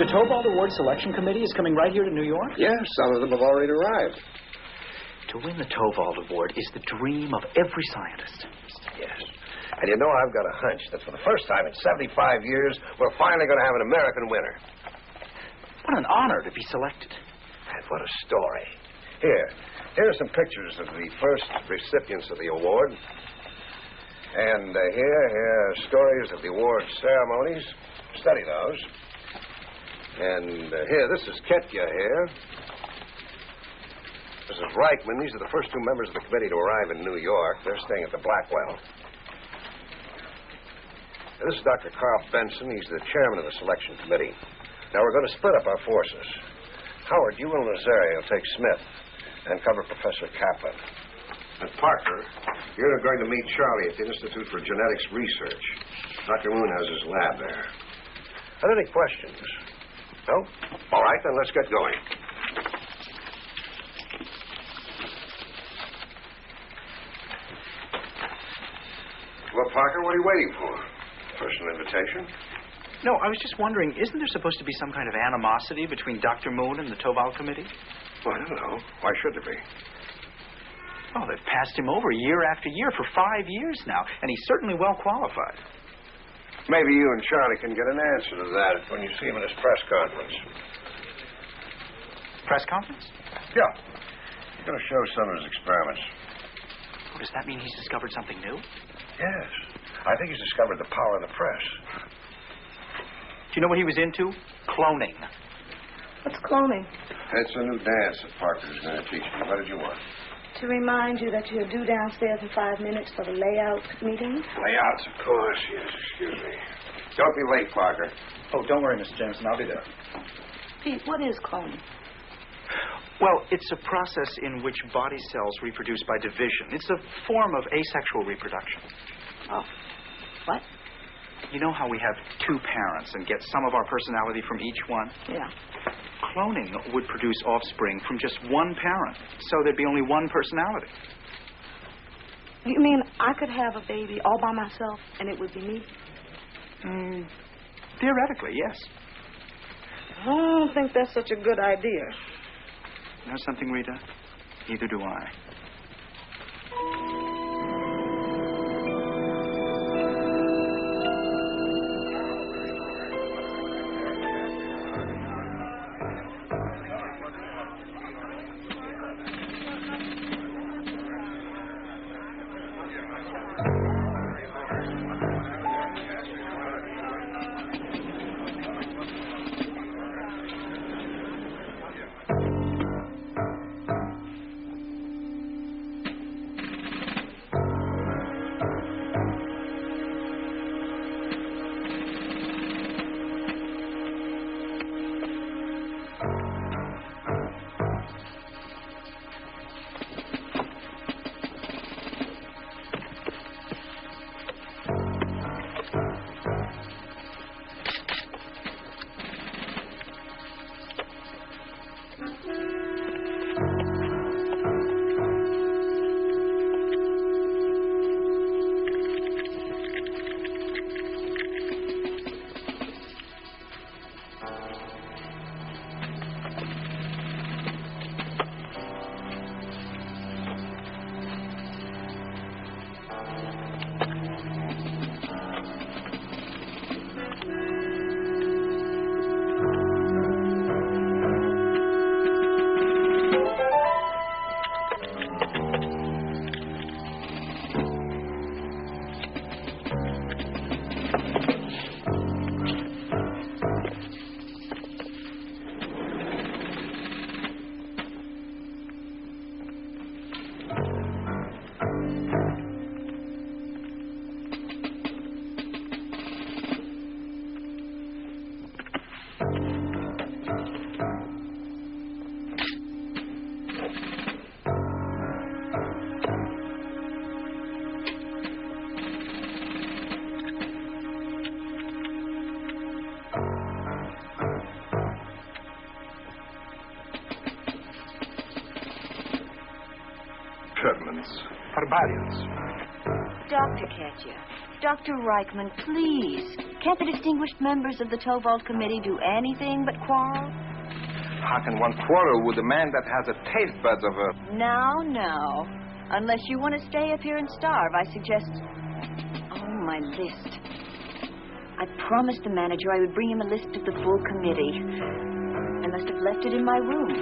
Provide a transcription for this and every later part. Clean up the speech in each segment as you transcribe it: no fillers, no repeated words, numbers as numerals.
the Tobalt Award Selection Committee is coming right here to New York? Yes, some of them have already arrived. To win the Tobalt Award is the dream of every scientist. Yes. And you know, I've got a hunch that for the first time in 75 years, we're finally going to have an American winner. What an honor to be selected. And what a story. Here are some pictures of the first recipients of the award. And here are stories of the award ceremonies. Study those. And here, this is Ketya here. This is Reichman. These are the first two members of the committee to arrive in New York. They're staying at the Blackwell. This is Dr. Carl Benson. He's the chairman of the selection committee. Now, we're going to split up our forces. Howard, you and Lazario take Smith and cover Professor Kaplan. And Parker, you're going to meet Charlie at the Institute for Genetics Research. Dr. Moon has his lab there. Are there any questions? No? All right, then let's get going. Well, Parker, what are you waiting for? Personal invitation? No, I was just wondering, isn't there supposed to be some kind of animosity between Dr. Moon and the Tobalt Committee? Well, I don't know. Why should there be? Oh, they've passed him over year after year for 5 years now, and he's certainly well qualified. Maybe you and Charlie can get an answer to that when you see him at his press conference. Press conference? Yeah. He's going to show some of his experiments. Oh, does that mean he's discovered something new? Yes. I think he's discovered the power of the press. Do you know what he was into? Cloning. What's cloning? It's a new dance that Parker's going to teach me. What did you want? To remind you that you're due downstairs in 5 minutes for the layout meeting. Layouts, of course. Yes, excuse me. Don't be late, Parker. Oh, don't worry, Mr. Jameson. I'll be there. Pete, what is cloning? Well, it's a process in which body cells reproduce by division. It's a form of asexual reproduction. Oh, what? You know how we have two parents and get some of our personality from each one? Yeah. Cloning would produce offspring from just one parent, so there'd be only one personality. You mean I could have a baby all by myself and it would be me? Theoretically, yes. I don't think that's such a good idea. You know something, Rita? Neither do I. Barbarians. Dr. Ketya, Dr. Reichman, please. Can't the distinguished members of the tow vault committee do anything but quarrel? How can one quarrel with a man that has the taste buds of a... Now. Unless you want to stay up here and starve, I suggest... Oh, my list. I promised the manager I would bring him a list of the full committee. I must have left it in my room.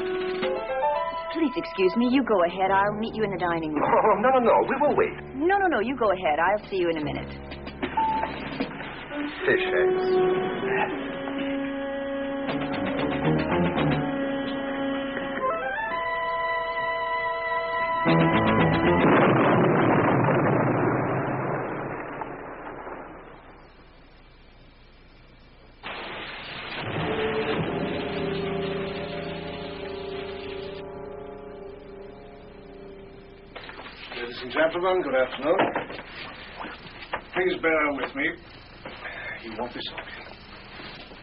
Please excuse me. You go ahead. I'll meet you in the dining room. Oh, no. We will wait. No. You go ahead. I'll see you in a minute. Fish heads. Ladies and gentlemen, good afternoon. Please bear with me. You won't be sorry.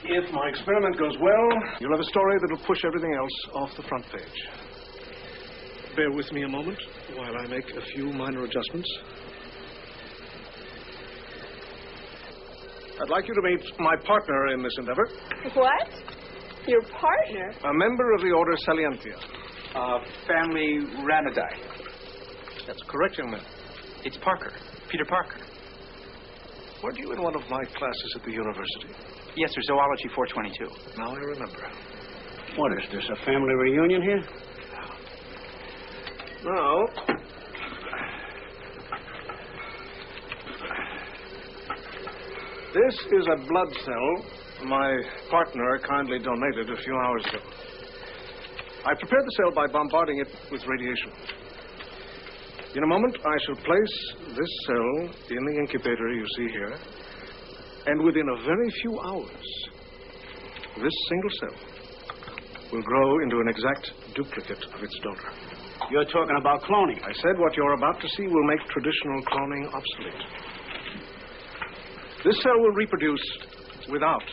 If my experiment goes well, you'll have a story that'll push everything else off the front page. Bear with me a moment while I make a few minor adjustments. I'd like you to meet my partner in this endeavor. What? Your partner? A member of the order Salientia. Family Ranidae. That's correct, young man. It's Parker. Peter Parker. Weren't you in one of my classes at the university? Yes, sir. Zoology 422. Now I remember. What is this, a family reunion here? No. This is a blood cell my partner kindly donated a few hours ago. I prepared the cell by bombarding it with radiation. In a moment, I shall place this cell in the incubator you see here, and within a very few hours, this single cell will grow into an exact duplicate of its donor. You're talking about cloning. I said what you're about to see will make traditional cloning obsolete. This cell will reproduce without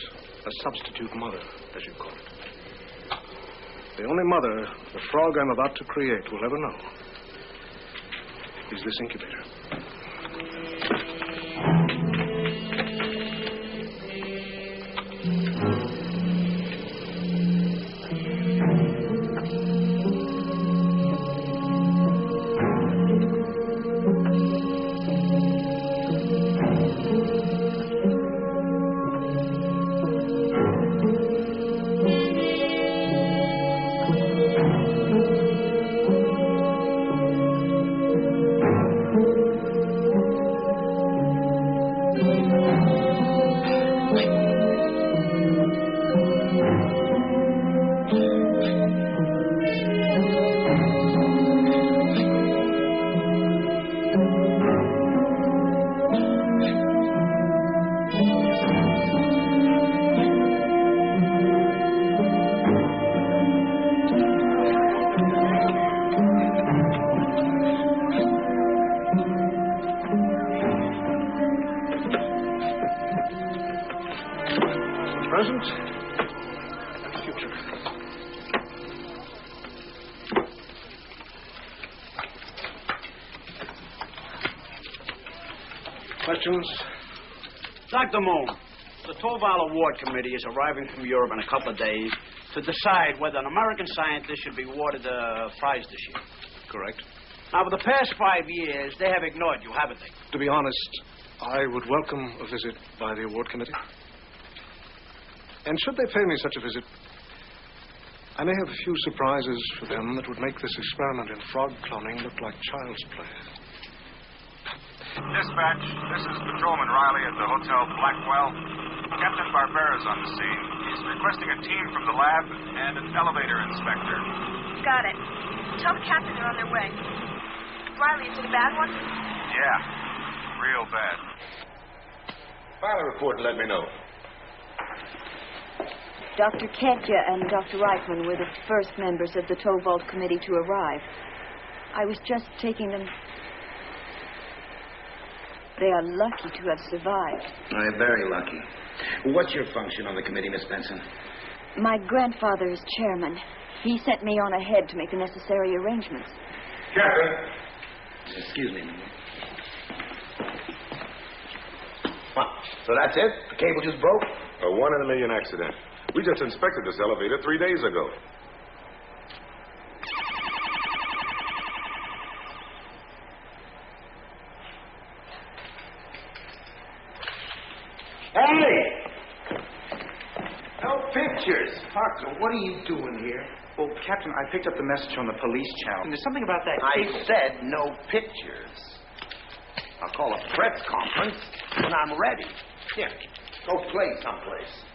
a substitute mother, as you call it. The only mother the frog I'm about to create will ever know is this incubator. Present and future. Questions? Dr. Moon, the Toval Award Committee is arriving from Europe in a couple of days to decide whether an American scientist should be awarded a prize this year. Correct. Now, for the past 5 years, they have ignored you, haven't they? To be honest, I would welcome a visit by the award committee. And should they pay me such a visit, I may have a few surprises for them that would make this experiment in frog cloning look like child's play. Dispatch, this is Patrolman Riley at the Hotel Blackwell. Captain Barbera's on the scene. He's requesting a team from the lab and an elevator inspector. Got it. Tell the captain they're on their way. Riley, is it a bad one? Yeah, real bad. File a report and let me know. Dr. Ketya and Dr. Reichman were the first members of the tow vault committee to arrive. I was just taking them. They are lucky to have survived. They're very lucky. What's your function on the committee, Miss Benson? My grandfather is chairman. He sent me on ahead to make the necessary arrangements. Captain. Excuse me. Huh. So that's it? The cable just broke? A 1 in a million accident. We just inspected this elevator 3 days ago. Hey! No pictures. Parker, what are you doing here? Well, Captain, I picked up the message on the police channel. And there's something about that cable. I said no pictures. I'll call a press conference when I'm ready. Here, go play someplace.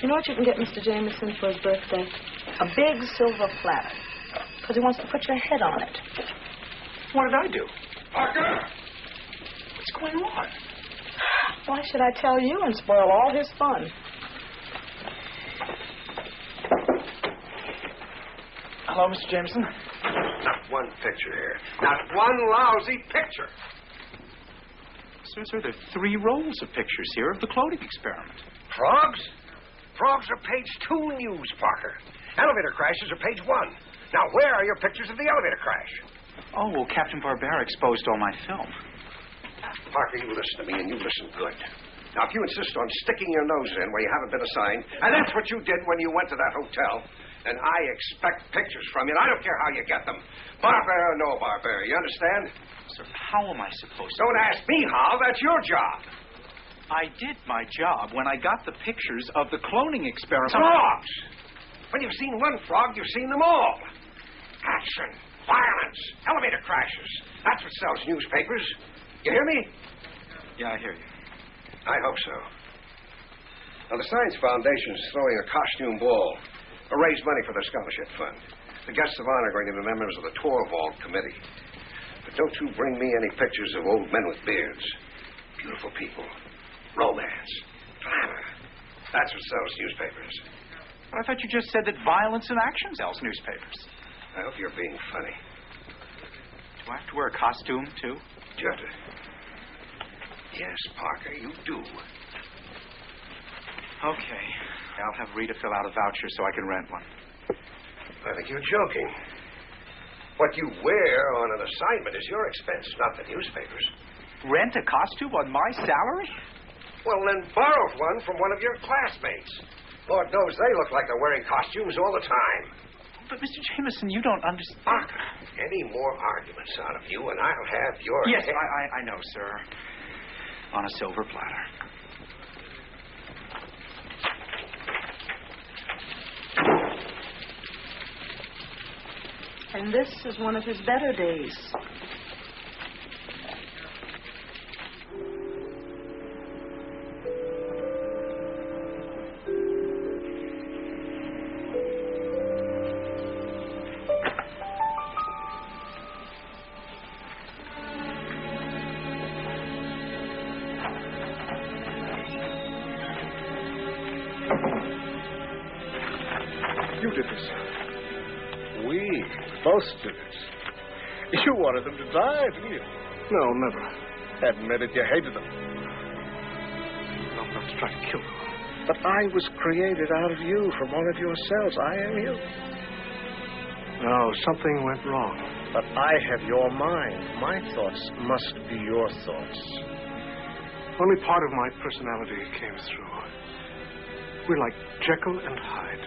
You know what you can get Mr. Jameson for his birthday? A big silver platter. Because he wants to put your head on it. What did I do? Parker! What's going on? Why should I tell you and spoil all his fun? Hello, Mr. Jameson. Not one picture here. Not one lousy picture. Sir, there are 3 rolls of pictures here of the cloning experiment. Frogs? Frogs are page 2 news, Parker. Elevator crashes are page 1. Now, where are your pictures of the elevator crash? Oh, well, Captain Barbera exposed all my film. Parker, you listen to me, and you listen good. Now, if you insist on sticking your nose in where you haven't been assigned, and that's what you did when you went to that hotel, then I expect pictures from you, and I don't care how you get them. Barbera, no Barbera, you understand? Sir, how am I supposed to... Don't ask me how, that's your job. I did my job when I got the pictures of the cloning experiment. Frogs! When you've seen one frog, you've seen them all. Action, violence, elevator crashes. That's what sells newspapers. You hear me? Yeah, I hear you. I hope so. Now, the Science Foundation is throwing a costume ball to raise money for their scholarship fund. The guests of honor are going to be members of the Torvald Committee. But don't you bring me any pictures of old men with beards. Beautiful people. Romance. Glamour. That's what sells newspapers. Well, I thought you just said that violence and action sells newspapers. I hope you're being funny. Do I have to wear a costume, too? Do you have to? Yes, Parker, you do. Okay. I'll have Rita fill out a voucher so I can rent one. I think you're joking. What you wear on an assignment is your expense, not the newspapers. Rent a costume on my salary? Well, then borrow one from one of your classmates. Lord knows they look like they're wearing costumes all the time. But, Mr. Jameson, you don't understand. Parker, any more arguments out of you, and I'll have your... Yes, head. I know, sir. On a silver platter. And this is one of his better days. You did this. We both did it. You wanted them to die, didn't you? No, never. Admit it, you hated them. Not enough to try to kill them. But I was created out of you from one of your cells. I am you. No, something went wrong. But I have your mind. My thoughts must be your thoughts. Only part of my personality came through. We're like Jekyll and Hyde.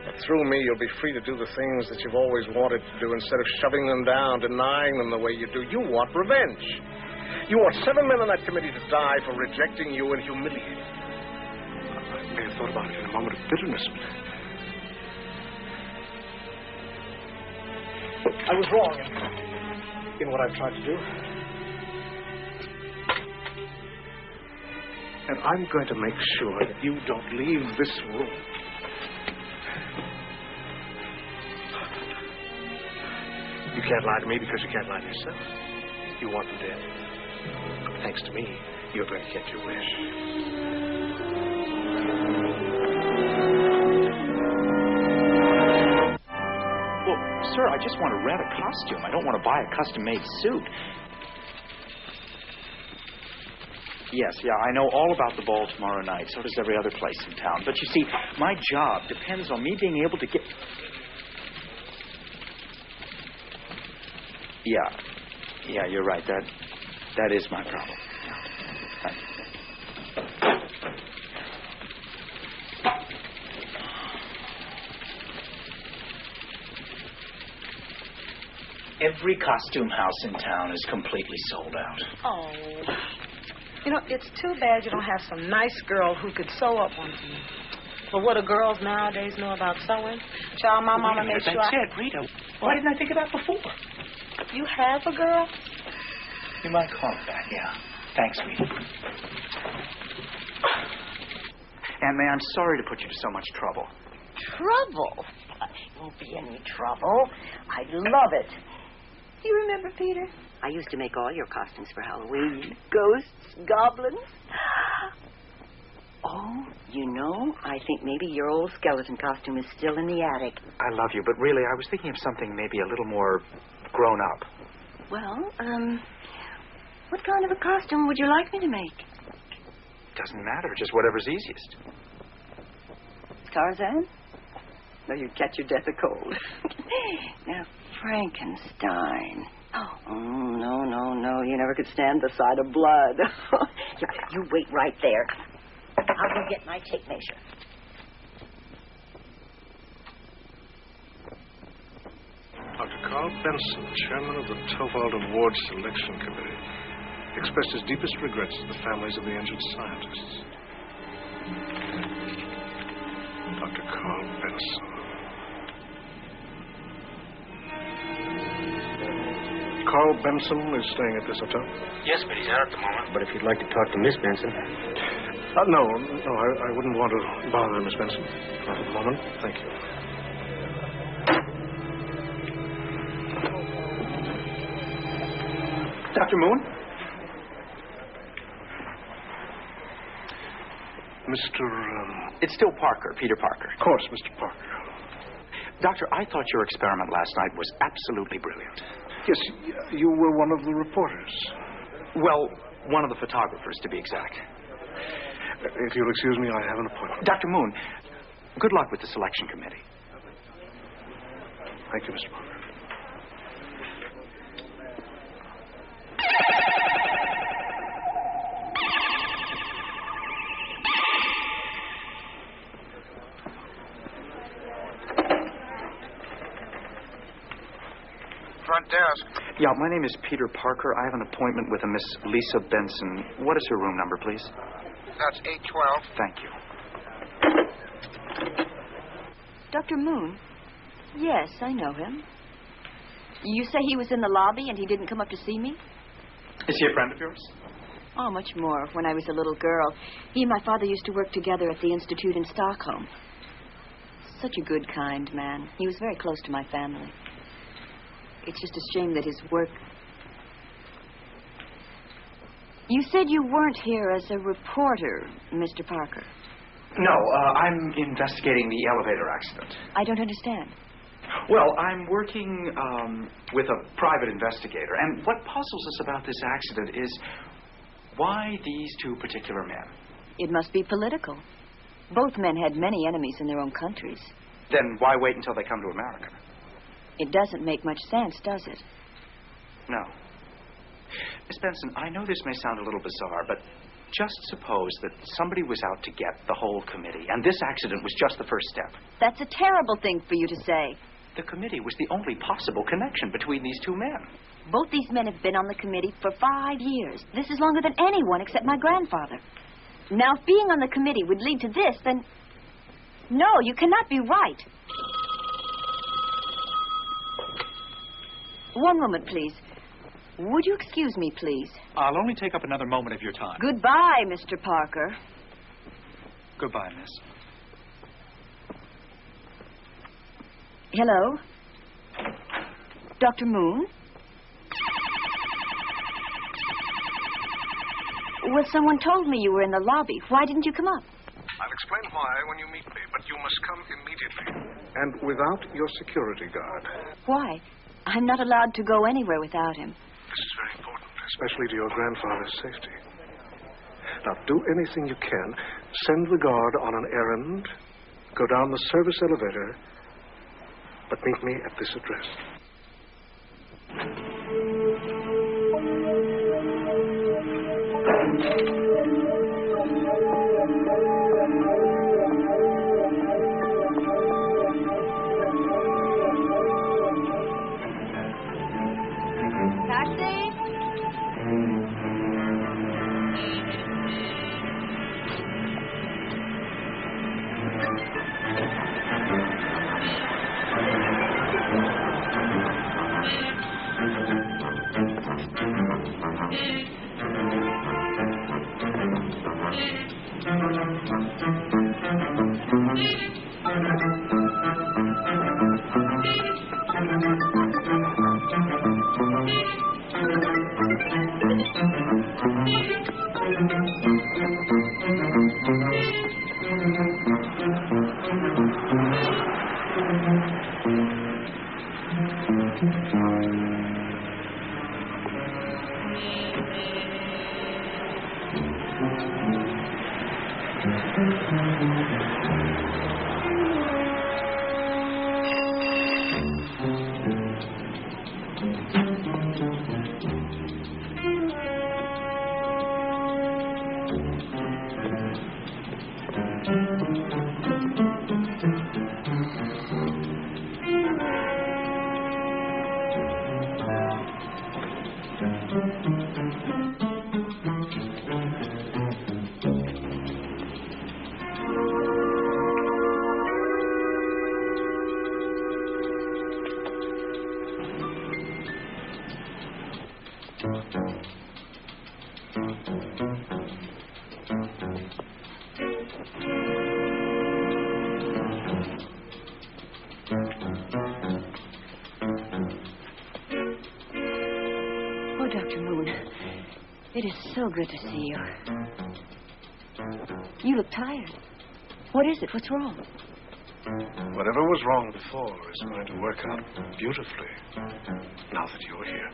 But through me, you'll be free to do the things that you've always wanted to do instead of shoving them down, denying them the way you do. You want revenge. You want 7 men on that committee to die for rejecting you and humiliating you. I may have thought about it in a moment of bitterness. I was wrong in what I've tried to do. And I'm going to make sure that you don't leave this room. You can't lie to me because you can't lie to yourself. You want them dead. Thanks to me, you're going to get your wish. Well, sir, I just want to rent a costume. I don't want to buy a custom-made suit. Yes, I know all about the ball tomorrow night. So does every other place in town. But you see, my job depends on me being able to get... Yeah, you're right. That is my problem. Yeah. Every costume house in town is completely sold out. Oh. You know, it's too bad you don't have some nice girl who could sew up one for you. But what do girls nowadays know about sewing? Child, my mama made sure... That's it, Rita. Why didn't I think of that before? You have a girl? You might call me back, yeah. Thanks, Rita. Aunt May, I'm sorry to put you to so much trouble. Trouble? It won't be any trouble. I love it. You remember, Peter? I used to make all your costumes for Halloween. Ghosts, goblins. Oh, you know, I think maybe your old skeleton costume is still in the attic. I love you, but really, I was thinking of something maybe a little more grown up. Well, what kind of a costume would you like me to make? Doesn't matter, just whatever's easiest. Tarzan? No, you'd catch your death of cold. Now, Frankenstein. Oh, no. You never could stand the sight of blood. You wait right there. I'll go get my tape measure. Dr. Carl Benson, chairman of the Tovald Award Selection Committee, expressed his deepest regrets to the families of the injured scientists. Dr. Carl Benson. Carl Benson is staying at this hotel? Yes, but he's out at the moment. But if you'd like to talk to Miss Benson... No, I wouldn't want to bother Miss Benson. Not at the moment. Thank you. Dr. Moon? Mr. It's still Parker, Peter Parker. Of course, Mr. Parker. Doctor, I thought your experiment last night was absolutely brilliant. Yes, you were one of the reporters. Well, one of the photographers, to be exact. If you'll excuse me, I have an appointment. Dr. Moon, good luck with the selection committee. Thank you, Mr. Parker. Front desk. Yeah, my name is Peter Parker. I have an appointment with a Miss Lisa Benson. What is her room number, please? That's 812. Thank you. Dr. Moon? Yes, I know him. You say he was in the lobby and he didn't come up to see me? Is he a friend of yours? Oh, much more. When I was a little girl, he and my father used to work together at the Institute in Stockholm. Such a good, kind man. He was very close to my family. It's just a shame that his work... You said you weren't here as a reporter, Mr. Parker. No, I'm investigating the elevator accident. I don't understand. Well, I'm working with a private investigator, and what puzzles us about this accident is why these two particular men? It must be political. Both men had many enemies in their own countries. Then why wait until they come to America? It doesn't make much sense, does it? No. Miss Benson, I know this may sound a little bizarre, but just suppose that somebody was out to get the whole committee, and this accident was just the first step. That's a terrible thing for you to say. The committee was the only possible connection between these two men. Both these men have been on the committee for 5 years. This is longer than anyone except my grandfather. Now, if being on the committee would lead to this, then... No, you cannot be right. One moment, please. Would you excuse me, please? I'll only take up another moment of your time. Goodbye, Mr. Parker. Goodbye, miss. Hello? Dr. Moon? Well, someone told me you were in the lobby. Why didn't you come up? I'll explain why when you meet me, but you must come immediately. And without your security guard. Why? I'm not allowed to go anywhere without him. This is very important, especially to your grandfather's safety. Now, do anything you can. Send the guard on an errand. Go down the service elevator. But meet me at this address. Oh, Dr. Moon, it is so good to see you. You look tired. What is it? What's wrong? Whatever was wrong before is going to work out beautifully now that you're here.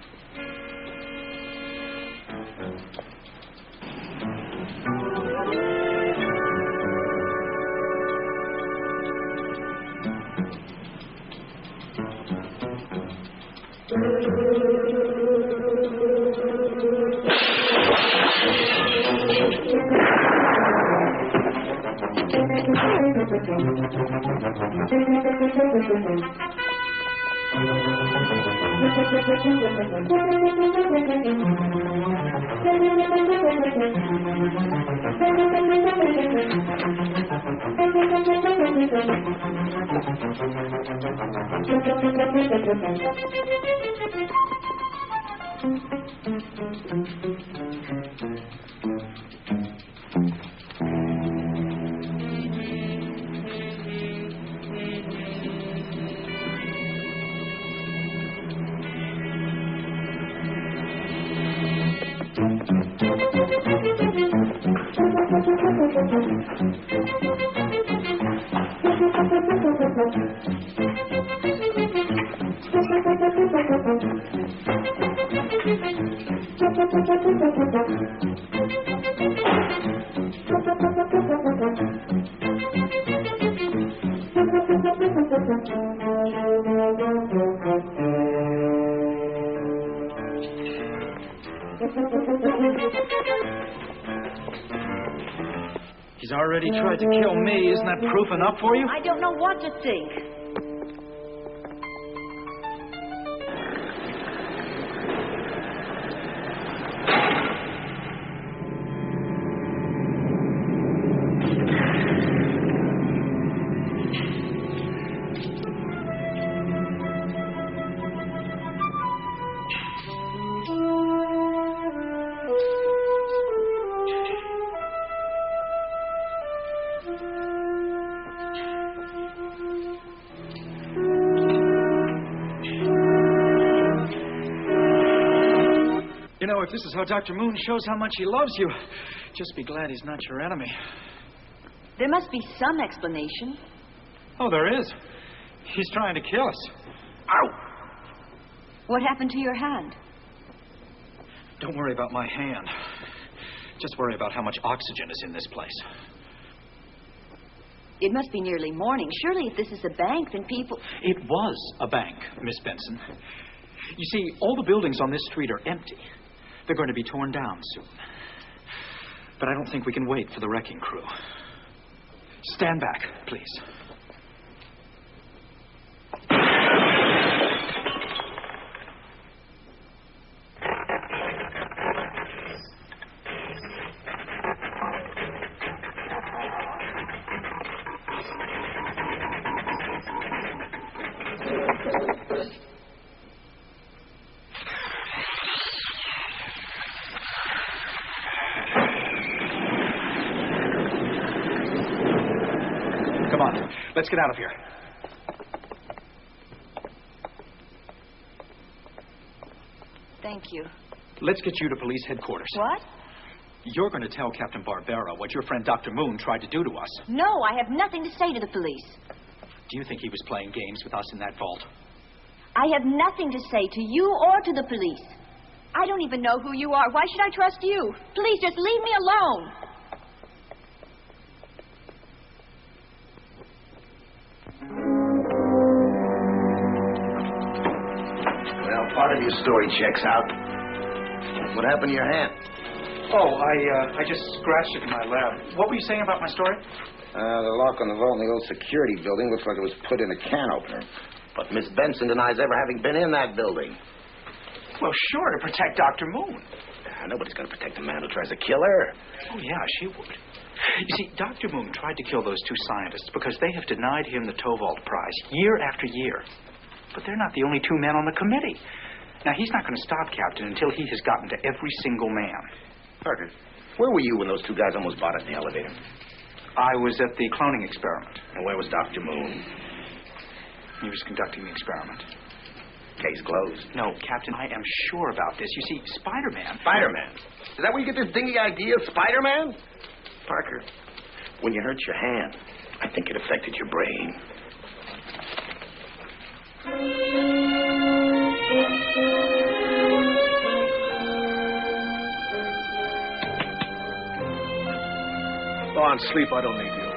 He's already tried to kill me. Isn't that proof enough for you? I don't know what to think. You know, if this is how Dr. Moon shows how much he loves you, just be glad he's not your enemy. There must be some explanation. Oh, there is. He's trying to kill us. Ow! What happened to your hand? Don't worry about my hand. Just worry about how much oxygen is in this place. It must be nearly morning. Surely if this is a bank, then people... It was a bank, Miss Benson. You see, all the buildings on this street are empty. They're going to be torn down soon. But I don't think we can wait for the wrecking crew. Stand back, please. Come on, let's get out of here. Thank you. Let's get you to police headquarters. What? You're going to tell Captain Barbera what your friend Dr. Moon tried to do to us. No, I have nothing to say to the police. Do you think he was playing games with us in that vault? I have nothing to say to you or to the police. I don't even know who you are. Why should I trust you? Please, just leave me alone. Well, part of your story checks out. What happened to your hand? Oh, I just scratched it in my lab. What were you saying about my story? The lock on the vault in the old security building looks like it was put in a can opener. But Miss Benson denies ever having been in that building. Well, sure, to protect Dr. Moon. Nobody's going to protect a man who tries to kill her. Oh, yeah, she would. You see, Dr. Moon tried to kill those two scientists because they have denied him the Tovald Prize year after year. But they're not the only two men on the committee. Now, he's not going to stop, Captain, until he has gotten to every single man. Parker, where were you when those two guys almost bought it in the elevator? I was at the cloning experiment. And where was Dr. Moon? He was conducting the experiment. Case closed. No, Captain, I am sure about this. You see, Spider-Man... Spider-Man? Is that where you get this dingy idea, Spider-Man? Parker, when you hurt your hand, I think it affected your brain. Go on, sleep. I don't need you.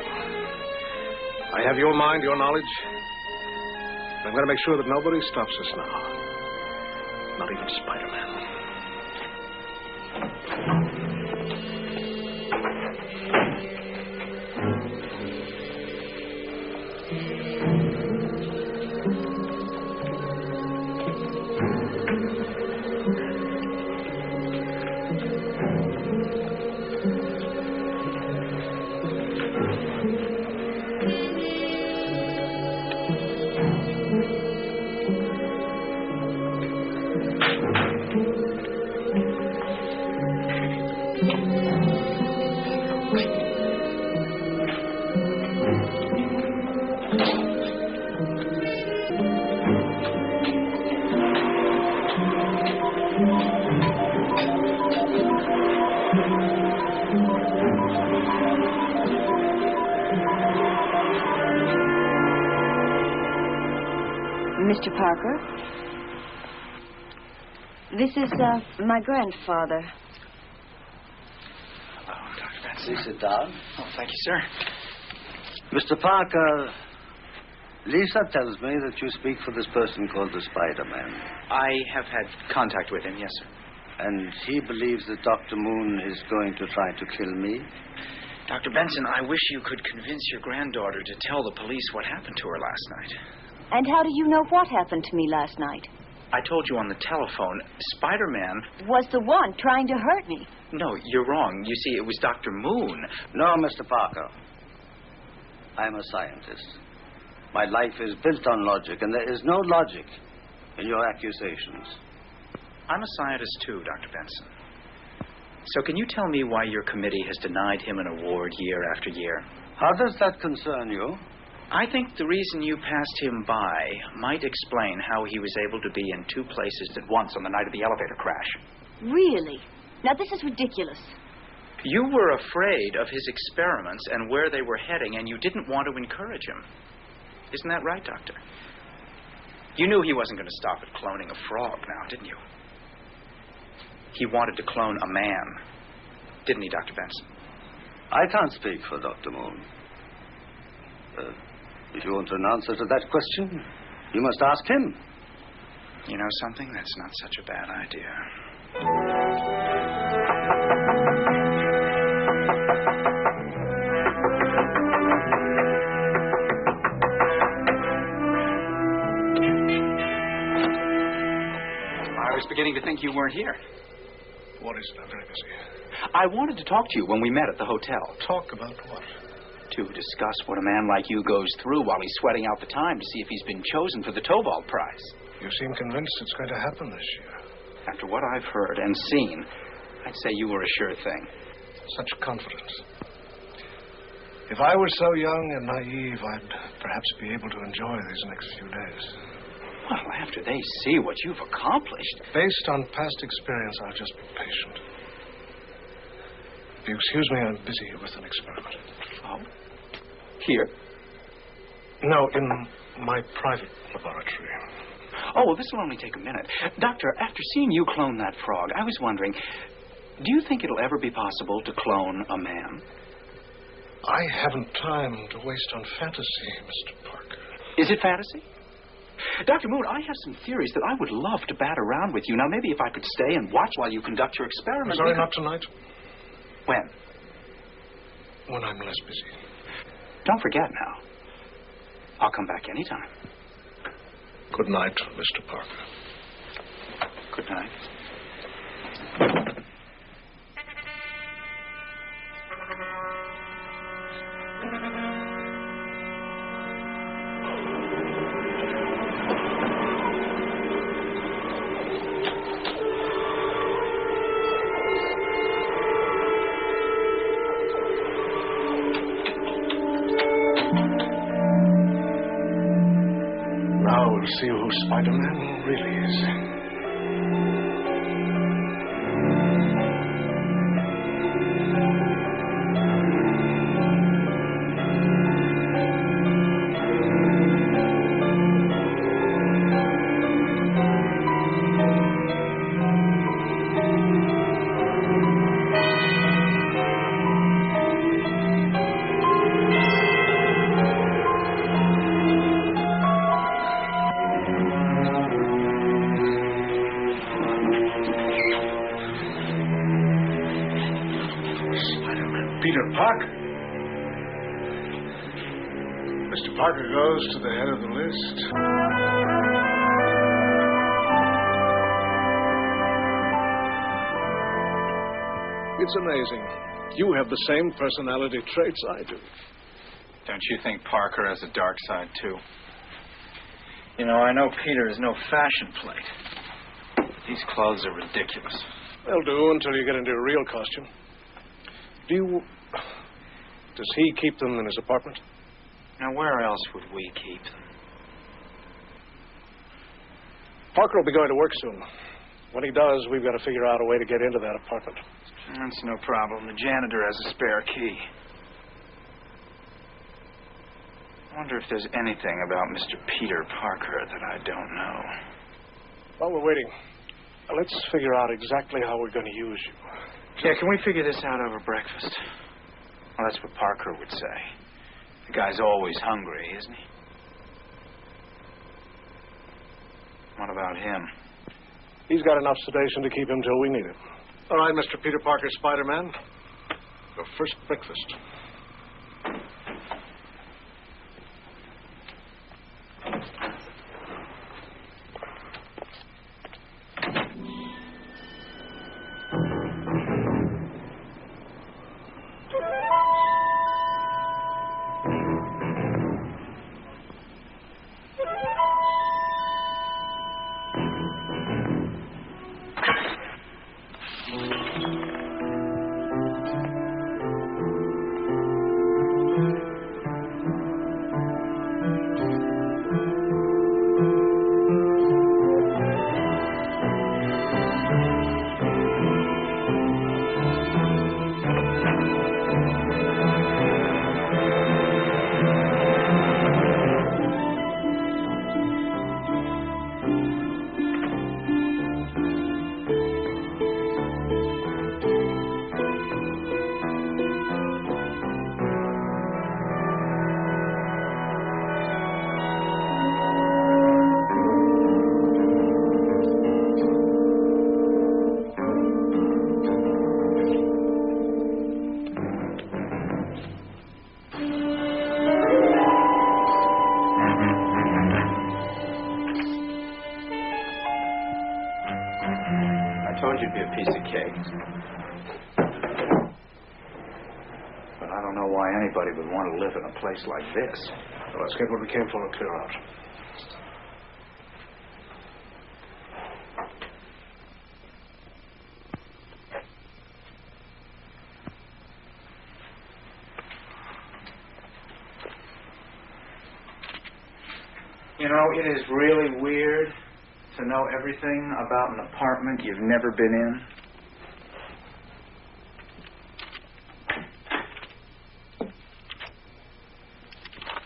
I have your mind, your knowledge. I'm going to make sure that nobody stops us now. Not even Spider-Man. Mr. Parker? This is, my grandfather. Oh, Dr. Benson. Please sit down. Oh, thank you, sir. Mr. Parker, Lisa tells me that you speak for this person called the Spider-Man. I have had contact with him, yes, sir. And he believes that Dr. Moon is going to try to kill me? Dr. Benson, I wish you could convince your granddaughter to tell the police what happened to her last night. And how do you know what happened to me last night? I told you on the telephone, Spider-Man... Was the one trying to hurt me. No, you're wrong. You see, it was Dr. Moon. No, Mr. Parker. I'm a scientist. My life is built on logic, and there is no logic in your accusations. I'm a scientist, too, Dr. Benson. So can you tell me why your committee has denied him an award year after year? How does that concern you? I think the reason you passed him by might explain how he was able to be in two places at once on the night of the elevator crash. Really? Now, this is ridiculous. You were afraid of his experiments and where they were heading, and you didn't want to encourage him. Isn't that right, Doctor? You knew he wasn't going to stop at cloning a frog now, didn't you? He wanted to clone a man, didn't he, Dr. Benson? I can't speak for Dr. Moon. If you want an answer to that question, you must ask him. You know something? That's not such a bad idea. I was beginning to think you weren't here. What is it? I'm very busy. I wanted to talk to you when we met at the hotel. Talk about what? To discuss what a man like you goes through while he's sweating out the time to see if he's been chosen for the Tovald Prize. You seem convinced it's going to happen this year. After what I've heard and seen, I'd say you were a sure thing. Such confidence. If I were so young and naive, I'd perhaps be able to enjoy these next few days. Well, after they see what you've accomplished... Based on past experience, I'll just be patient. If you excuse me, I'm busy with an experiment. Oh? Here? No, in my private laboratory. Oh, well, this will only take a minute. Doctor, after seeing you clone that frog, I was wondering, do you think it'll ever be possible to clone a man? I haven't time to waste on fantasy, Mr. Parker. Is it fantasy? Dr. Moon, I have some theories that I would love to bat around with you. Now, maybe if I could stay and watch while you conduct your experiment... I'm sorry, not tonight. When? When I'm less busy. Don't forget now. I'll come back anytime. Good night, Mr. Parker. Good night. Now we'll see who Spider-Man really is. Peter Parker. Mr. Parker goes to the head of the list. It's amazing. You have the same personality traits I do. Don't you think Parker has a dark side, too? You know, I know Peter is no fashion plate. These clothes are ridiculous. They'll do until you get into a real costume. Does he keep them in his apartment? Now, where else would we keep them? Parker will be going to work soon. When he does, we've got to figure out a way to get into that apartment. That's no problem. The janitor has a spare key. I wonder if there's anything about Mr. Peter Parker that I don't know. While we're waiting, Let's figure out exactly how we're going to use you. Yeah, can we figure this out over breakfast? Well, that's what Parker would say. The guy's always hungry, isn't he? What about him? He's got enough sedation to keep him till we need him. All right, Mr. Peter Parker, Spider-Man. Your first breakfast. You'd be a piece of cake. But I don't know why anybody would want to live in a place like this. Well, let's get what we came for and clear out. You know, it is really weird to know everything about an apartment you've never been in.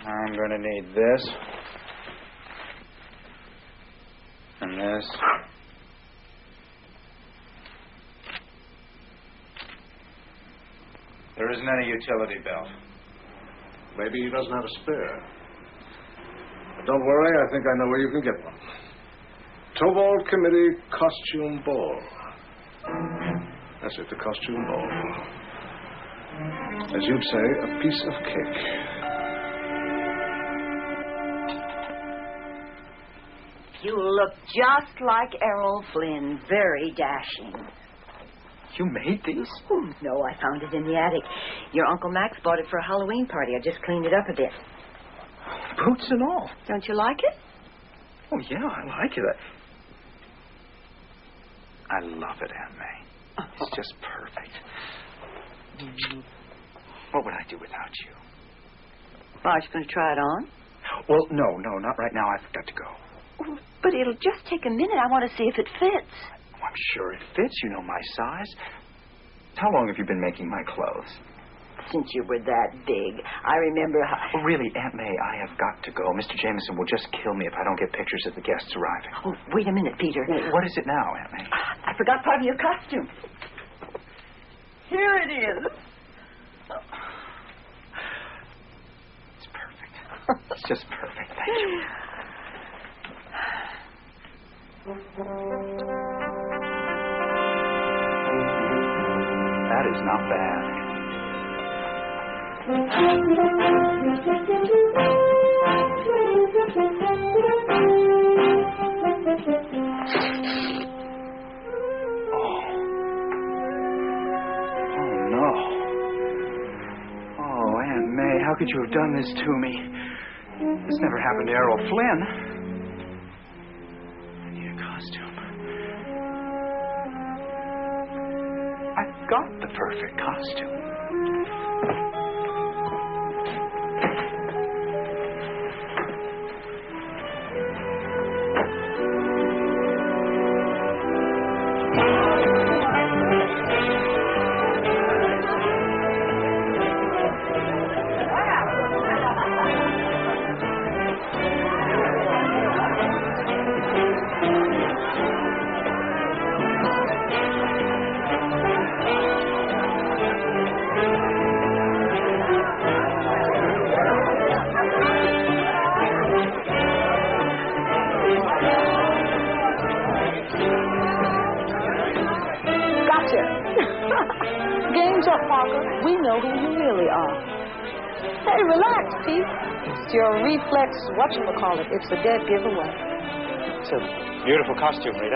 I'm going to need this. And this. There isn't any utility belt. Maybe he doesn't have a spare. But don't worry, I think I know where you can get one. Tobald Committee Costume Ball. That's it, the costume ball. As you'd say, a piece of cake. You look just like Errol Flynn. Very dashing. You made these? Oh, no, I found it in the attic. Your Uncle Max bought it for a Halloween party. I just cleaned it up a bit. Boots and all. Don't you like it? Oh, yeah, I like it. I love it, Aunt May. It's just perfect. What would I do without you? Well, are you going to try it on? Well, no, not right now. I've got to go. Oh, but it'll just take a minute. I want to see if it fits. Oh, I'm sure it fits. You know my size. How long have you been making my clothes? Since you were that big. I remember how... Oh, really, Aunt May, I have got to go. Mr. Jameson will just kill me if I don't get pictures of the guests arriving. Oh, wait a minute, Peter. Well, what is it now, Aunt May? I forgot part of your costume. Here it is. It's perfect. It's just perfect. Thank you. That is not bad. Oh, no. Oh, Aunt May, how could you have done this to me? This never happened to Errol Flynn. I need a costume. I've got the perfect costume. Look, Parker, we know who you really are. Hey, relax, Pete. It's your reflex, whatchamacallit. It's a dead giveaway. It's a beautiful costume, Rita.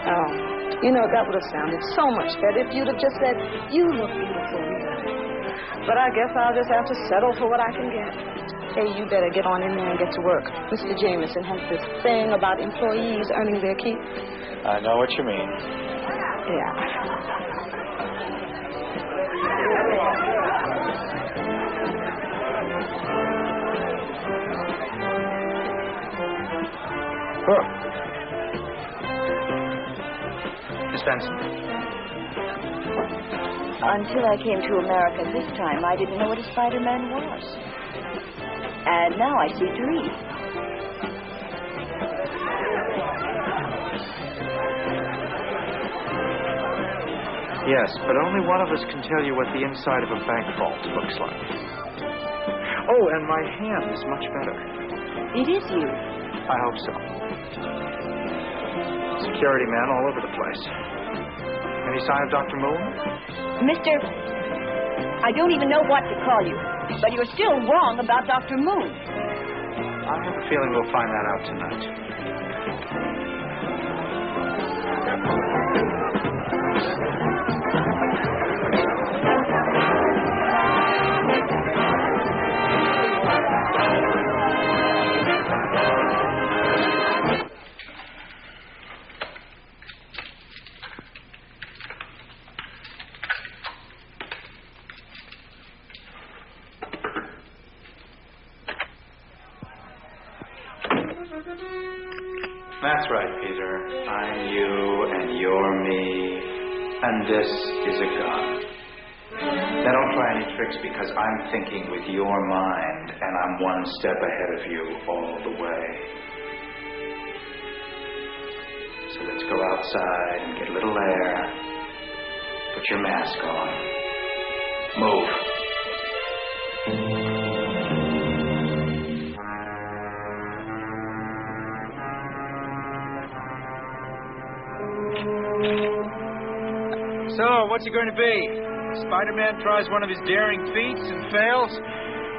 Oh, you know, that would have sounded so much better if you'd have just said, you look beautiful, Rita. But I guess I'll just have to settle for what I can get. Hey, you better get on in there and get to work. Mr. Jameson has this thing about employees earning their keep. I know what you mean. Yeah. Huh. Miss Benson? Until I came to America this time, I didn't know what a Spider-Man was. And now I see three. Yes, but only one of us can tell you what the inside of a bank vault looks like. Oh, and my hand is much better. It is you. I hope so. Security men all over the place. Any sign of Dr. Moon? Mister, I don't even know what to call you, but you're still wrong about Dr. Moon. I have a feeling we'll find that out tonight. That's right, Peter. I'm you, and you're me, and this is a gun. Now, don't try any tricks, because I'm thinking with your mind, and I'm one step ahead of you all the way. So let's go outside and get a little air. Put your mask on. Move. So, what's it going to be? Spider-Man tries one of his daring feats and fails,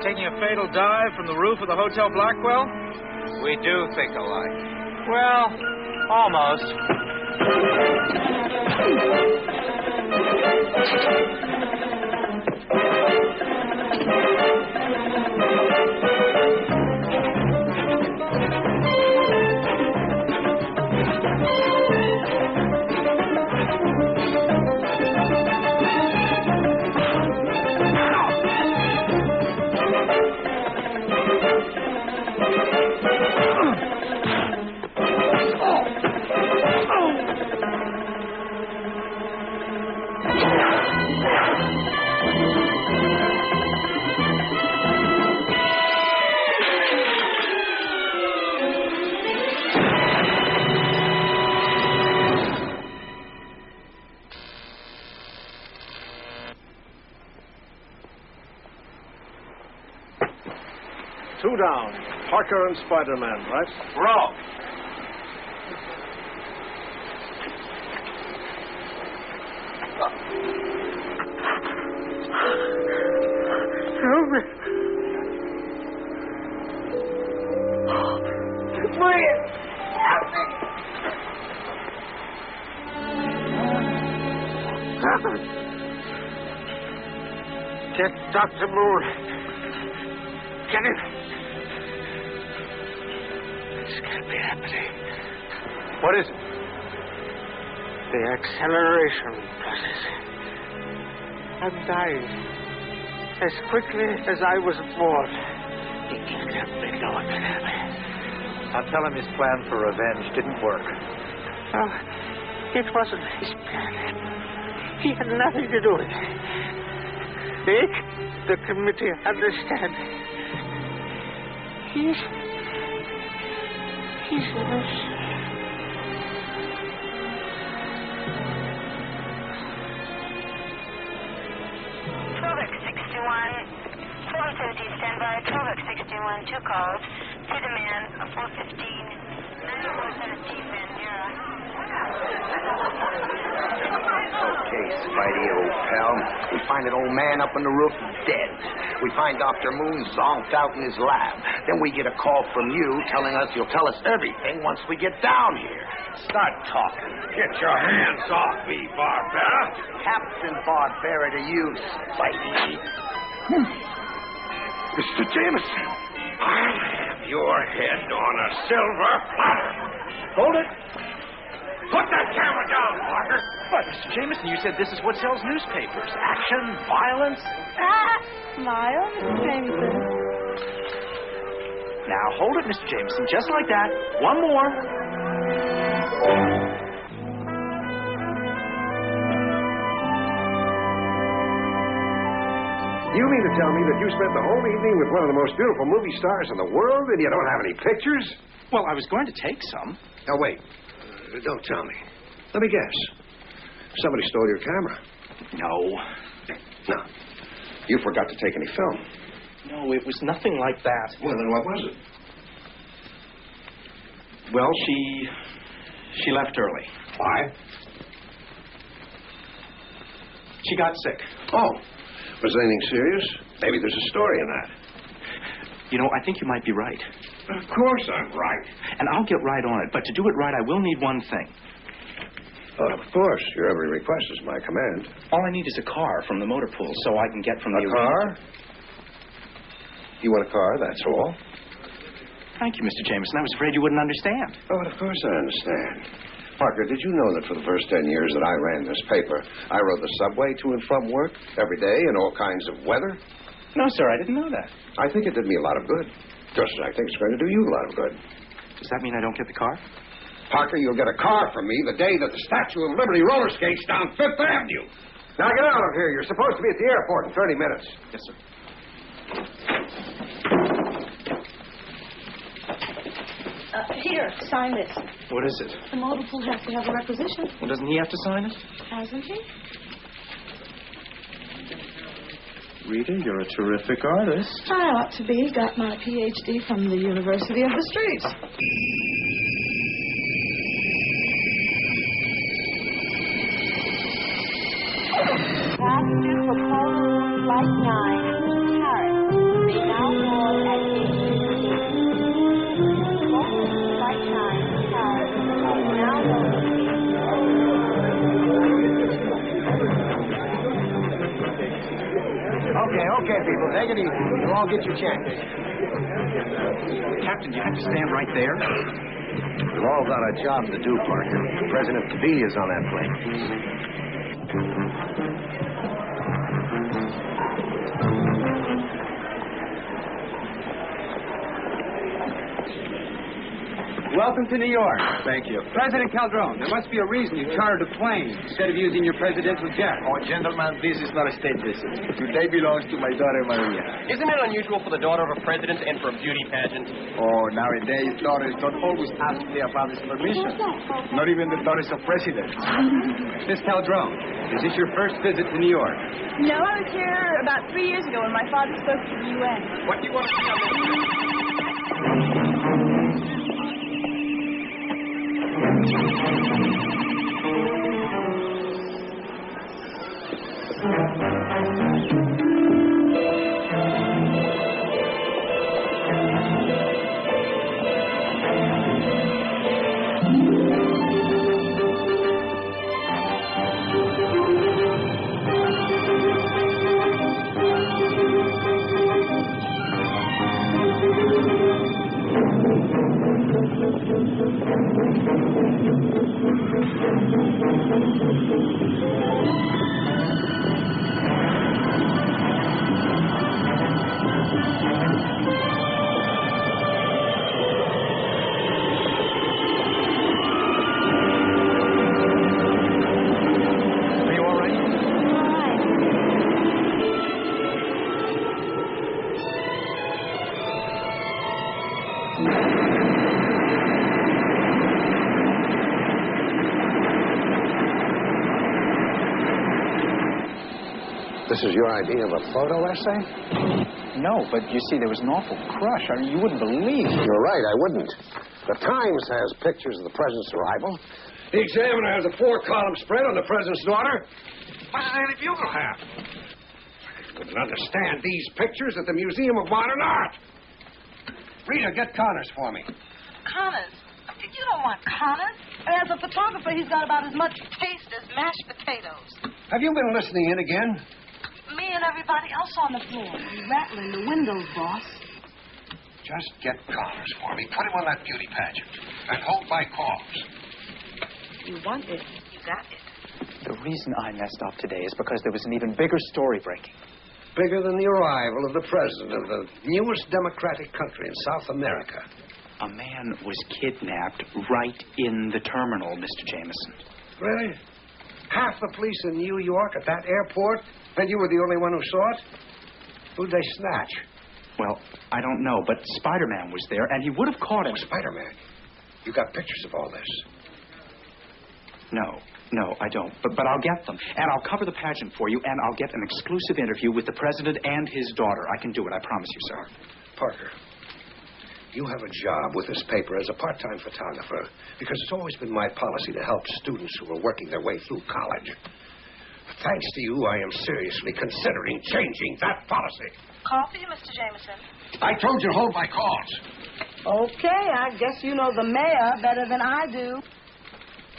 taking a fatal dive from the roof of the Hotel Blackwell? We do think alike. Well, almost. Two down. Parker and Spider-Man, right? Wrong. Help me. Please, help me. Get Dr. Moon. Get him. This can't be happening. What is it? The acceleration process. I'm dying. As quickly as I was born. He can't help me. No one can help me. I'll tell him his plan for revenge didn't work. Oh, it wasn't his plan. He had nothing to do with it. Make the committee understand. He's innocent. Stand by, 12X61, 2 calls. See the man, 415, 9417 Bandera. Okay, Spidey, old pal. We find an old man up on the roof dead. We find Dr. Moon zonked out in his lab. Then we get a call from you telling us you'll tell us everything once we get down here. Start talking. Get your hands off me, Barbera. Captain Barbera to you, Spidey. Mr. Jameson, I'll have your head on a silver platter. Hold it. Put that camera down, Parker. But, Mr. Jameson, you said this is what sells newspapers. Action, violence. Smile, Mr. Jameson. Now, hold it, Mr. Jameson, just like that. One more. You mean to tell me that you spent the whole evening with one of the most beautiful movie stars in the world and you don't have any pictures? Well, I was going to take some. Now, wait. Don't tell me. Let me guess. Somebody stole your camera. No. No. You forgot to take any film. No, it was nothing like that. Well, then what was it? Well, she left early. Why? She got sick. Oh. Was there anything serious? Maybe there's a story in that. You know, I think you might be right. Of course I'm right. And I'll get right on it. But to do it right, I will need one thing. Oh, of course. Your every request is my command. All I need is a car from the motor pool so I can get from the arena. A car? You want a car, that's all? Thank you, Mr. Jameson. I was afraid you wouldn't understand. Oh, of course I understand. Parker, did you know that for the first 10 years that I ran this paper, I rode the subway to and from work every day in all kinds of weather? No, sir, I didn't know that. I think it did me a lot of good. Just as I think it's going to do you a lot of good. Does that mean I don't get the car? Parker, you'll get a car from me the day that the Statue of Liberty roller skates down Fifth Avenue. Now get out of here. You're supposed to be at the airport in 30 minutes. Yes, sir. Here, sign this. What is it? The motor pool has to have a requisition. Well, doesn't he have to sign it? Hasn't he? Rita, you're a terrific artist. I ought to be. Got my Ph.D. from the University of the Streets. Passenger for Polo Flight 9, Paris. May now board at gate 15. Polo Flight 9, Paris. May now board at Okay, people. Take it easy. You'll all get your chance. Captain, you have to stand right there. We've all got a job to do, Parker. President Padilha's on that plane. Welcome to New York. Thank you. President Calderon, there must be a reason you chartered a plane instead of using your presidential jet. Oh, gentlemen, this is not a state visit. Today belongs to my daughter, Maria. Isn't it unusual for the daughter of a president to enter a beauty pageant? Oh, nowadays, daughters don't always ask their father's permission. Not even the daughters of presidents. Miss Calderon, is this your first visit to New York? No, I was here about 3 years ago when my father spoke to the UN. What do you want to see on this? This is your idea of a photo essay? No, but you see, there was an awful crush. I mean, you wouldn't believe. You're right, I wouldn't. The Times has pictures of the president's arrival. The Examiner has a 4-column spread on the president's daughter. What does the Daily Bugle have? couldn't understand these pictures at the Museum of Modern Art. Rita, get Connors for me. Connors? You don't want Connors. As a photographer, he's got about as much taste as mashed potatoes. Have you been listening in again? Me and everybody else on the floor. He's rattling the windows, boss. Just get Connors for me. Put him on that beauty pageant. And hold my calls. You want it, you got it. The reason I messed up today is because there was an even bigger story breaking. Bigger than the arrival of the president of the newest democratic country in South America. A man was kidnapped right in the terminal, Mr. Jameson. Really? Half the police in New York at that airport, and you were the only one who saw it? Who'd they snatch? Well, I don't know, but Spider-Man was there, and he would have caught him. Oh, Spider-Man? You got pictures of all this? No, I don't. But I'll get them, and I'll cover the pageant for you, and I'll get an exclusive interview with the president and his daughter. I can do it, I promise you, sir. Parker, you have a job with this paper as a part-time photographer because it's always been my policy to help students who are working their way through college. Thanks to you, I am seriously considering changing that policy. Coffee, Mr. Jameson? I told you to hold my calls. Okay, I guess you know the mayor better than I do.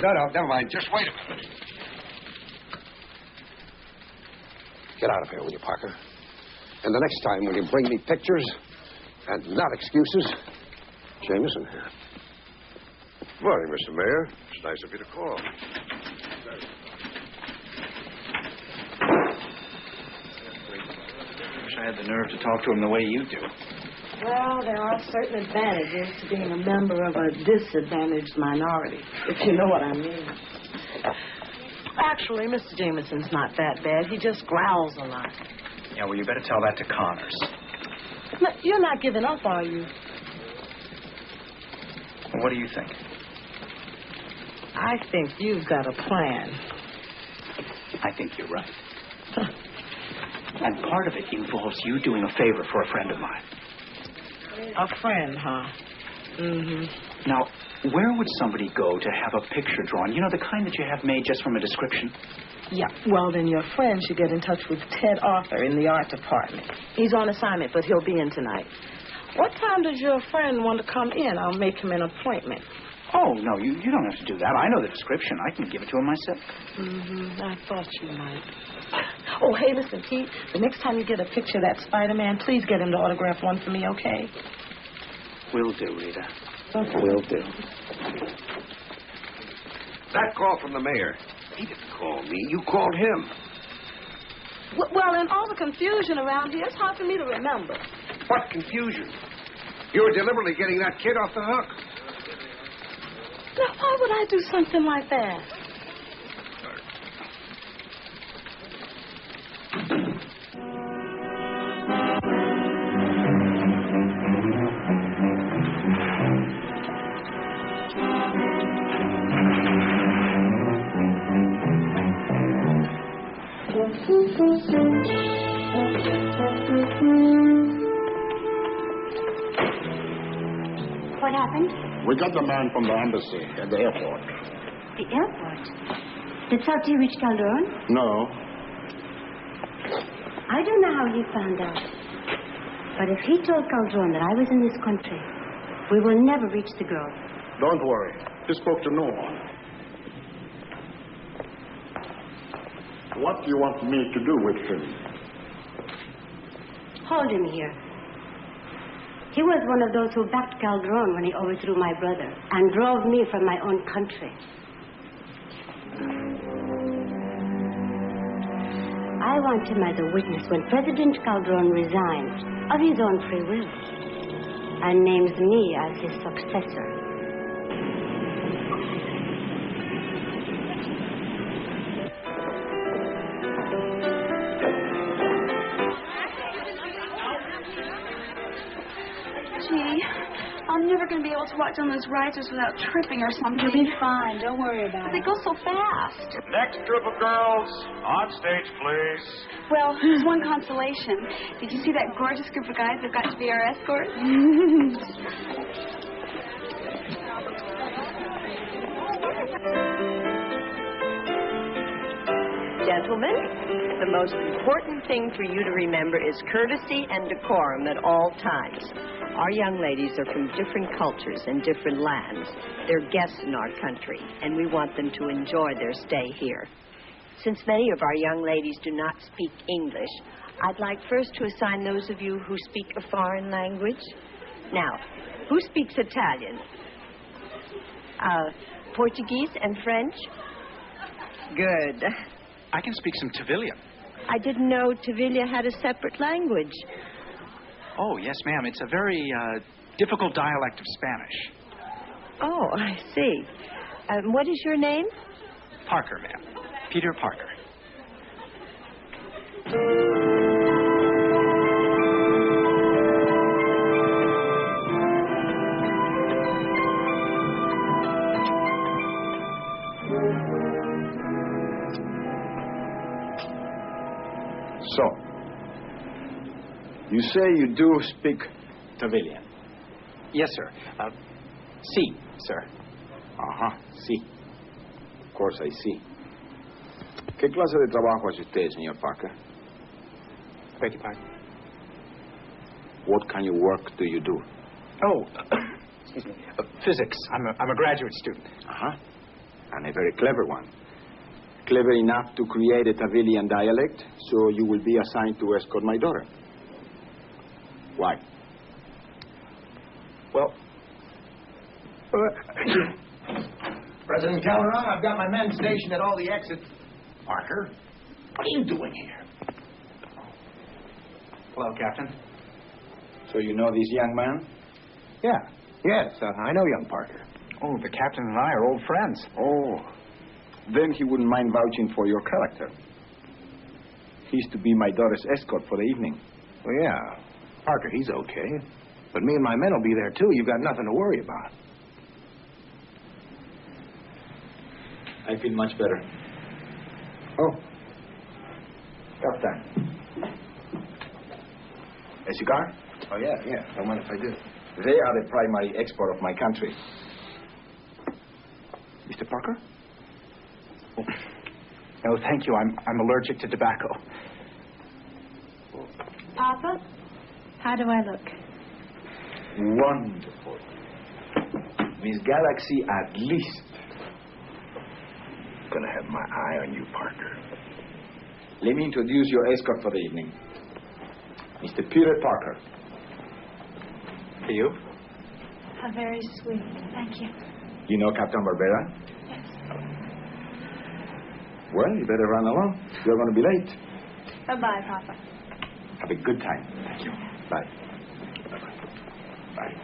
No, never mind. Just wait a minute. Get out of here, will you, Parker? And the next time when you bring me pictures and not excuses, Jameson here. Morning, Mr. Mayor. It's nice of you to call. Wish I had the nerve to talk to him the way you do. Well, there are certain advantages to being a member of a disadvantaged minority, if you know what I mean. Actually, Mr. Jameson's not that bad. He just growls a lot. Yeah, well, you better tell that to Connors. No, you're not giving up, are you? What do you think? I think you've got a plan. I think you're right. And part of it involves you doing a favor for a friend of mine. A friend, huh? Mm-hmm. Now, where would somebody go to have a picture drawn? You know, the kind that you have made just from a description? Yeah, well, then your friend should get in touch with Ted Arthur in the art department. He's on assignment, but he'll be in tonight. What time does your friend want to come in? I'll make him an appointment. Oh, no, you don't have to do that. I know the description. I can give it to him myself. Mm-hmm. I thought you might. Oh, hey, listen, Pete. The next time you get a picture of that Spider-Man, please get him to autograph one for me, okay? Will do, Rita. Okay. Will do. That call from the mayor. He didn't call me. You called him. Well, in all the confusion around here, it's hard for me to remember. What confusion? You were deliberately getting that kid off the hook. Now, why would I do something like that? What happened? We got the man from the embassy at the airport. The airport? Did Salty reach Calderon? No. I don't know how he found out. But if he told Calderon that I was in this country, we will never reach the girl. Don't worry. He spoke to no one. What do you want me to do with him? Hold him here. He was one of those who backed Calderon when he overthrew my brother and drove me from my own country. I want him as a witness when President Calderon resigns of his own free will and names me as his successor. Gee, I'm never going to be able to walk down those risers without tripping or something. You'll be fine. Don't worry about But they it. go so fast. Next group of girls, on stage, please. Well, there's one consolation. Did you see that gorgeous group of guys that got to be our escort? gentlemen, the most important thing for you to remember is courtesy and decorum at all times. Our young ladies are from different cultures and different lands. They're guests in our country, and we want them to enjoy their stay here. Since many of our young ladies do not speak English, I'd like first to assign those of you who speak a foreign language. Now, who speaks Italian? Portuguese and French? Good. I can speak some Tavillian. I didn't know Tavilla had a separate language. Oh, yes, ma'am. It's a very difficult dialect of Spanish. Oh, I see. What is your name? Parker, ma'am. Peter Parker. So, you say you do speak Tavillian? Yes, sir. Sí, sir. Ajá, sí. Of course I see. ¿Qué clase de trabajo hace usted, señor Parker? Beg your pardon? What kind of work do you do? Oh, excuse me. Physics. I'm a graduate student. Uh-huh. And a very clever one. Clever enough to create a Tavillian dialect, so you will be assigned to escort my daughter. Why? Well, President Calderon, I've got my men stationed at all the exits. Parker, what are you doing here? hello, Captain. So you know this young man? Yeah. Yes, I know young Parker. Oh, the captain and I are old friends. Oh. Then he wouldn't mind vouching for your character. He's to be my daughter's escort for the evening. Well, yeah. Parker, he's okay. But me and my men will be there, too. You've got nothing to worry about. I feel much better. Oh. Captain. A cigar? Oh, yeah. Don't mind if I do. They are the primary export of my country. Mr. Parker? Oh. No, thank you. I'm allergic to tobacco. Papa, how do I look? Wonderful. Miss Galaxy, at least. Gonna have my eye on you, Parker. Let me introduce your escort for the evening. Mr. Peter Parker. For you? How very sweet. Thank you. You know Captain Barbera? Yes. Well, you better run along. You're going to be late. Bye-bye, Papa. Have a good time. Thank you. Bye. Bye.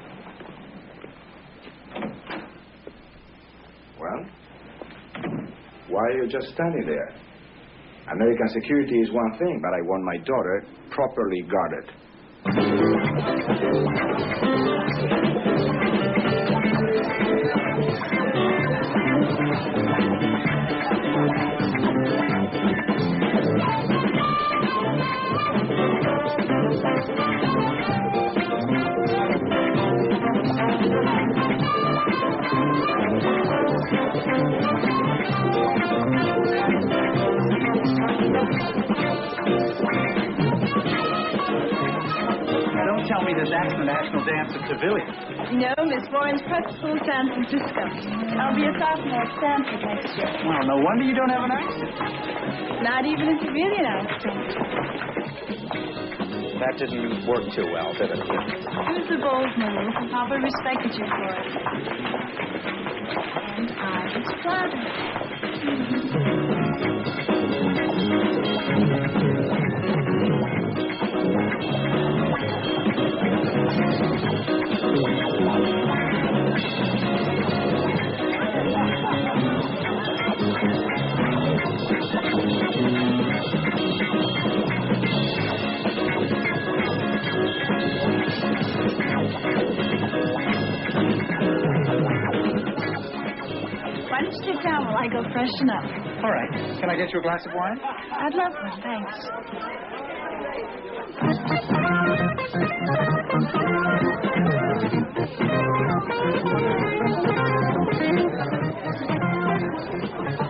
Well, why are you just standing there? American security is one thing, but I want my daughter properly guarded. Don't tell me that that's the national dance of Tavillian. No, Miss Warren's prep school, San Francisco. I'll be a sophomore at Stanford next year. Well, no wonder you don't have an accent. Not even a civilian accent. That didn't work too well, did it? It was a bold move, and Papa respected you for it. And I was flattered. Why don't you sit down while I go freshen up? All right. Can I get you a glass of wine? I'd love one, thanks.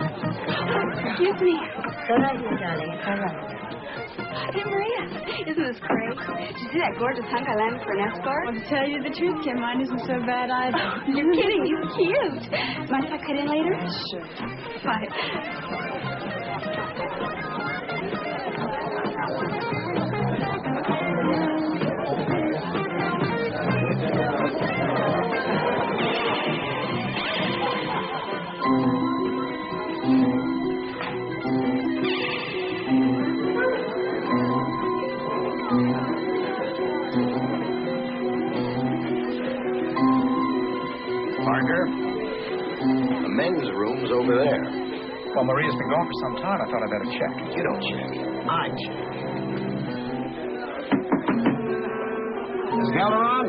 Excuse me. It's all right, my darling. It's all right. Hey, Maria, isn't this great? Did you see that gorgeous hunk I landed for an escort? Well, to tell you the truth, Kim, mine isn't so bad either. You're kidding. He's cute. Mind if I cut in later? Sure. Bye. Parker, the men's room's over there. Well, Maria's been gone for some time. I thought I'd better check. You don't check. I check. Is Calderon?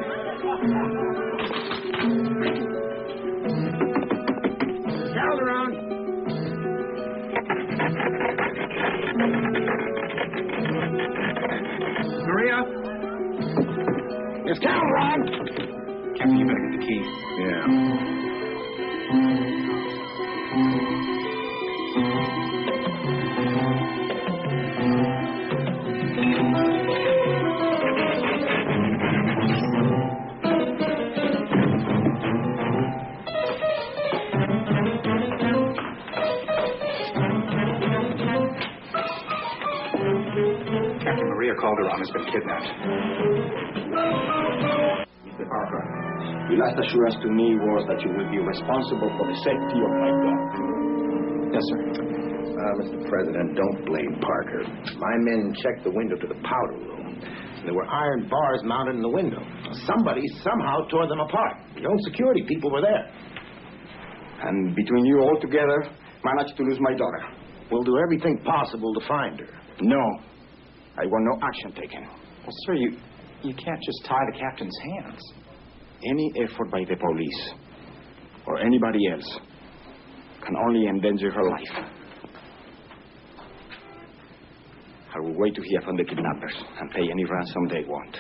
Calderon! Maria? It's Calderon! Captain, you better get the key. Yeah. Captain, Maria Calderon has been kidnapped. Mr. Parker, your last assurance to me was that you will be responsible for the safety of my daughter. Yes, sir. Mr. President, don't blame Parker. My men checked the window to the powder room. And there were iron bars mounted in the window. Somebody somehow tore them apart. Your own security people were there. And between you all together, managed to lose my daughter. We'll do everything possible to find her. No. I want no action taken. Well, sir, you can't just tie the captain's hands. Any effort by the police or anybody else can only endanger her life. I will wait to hear from the kidnappers and pay any ransom they want.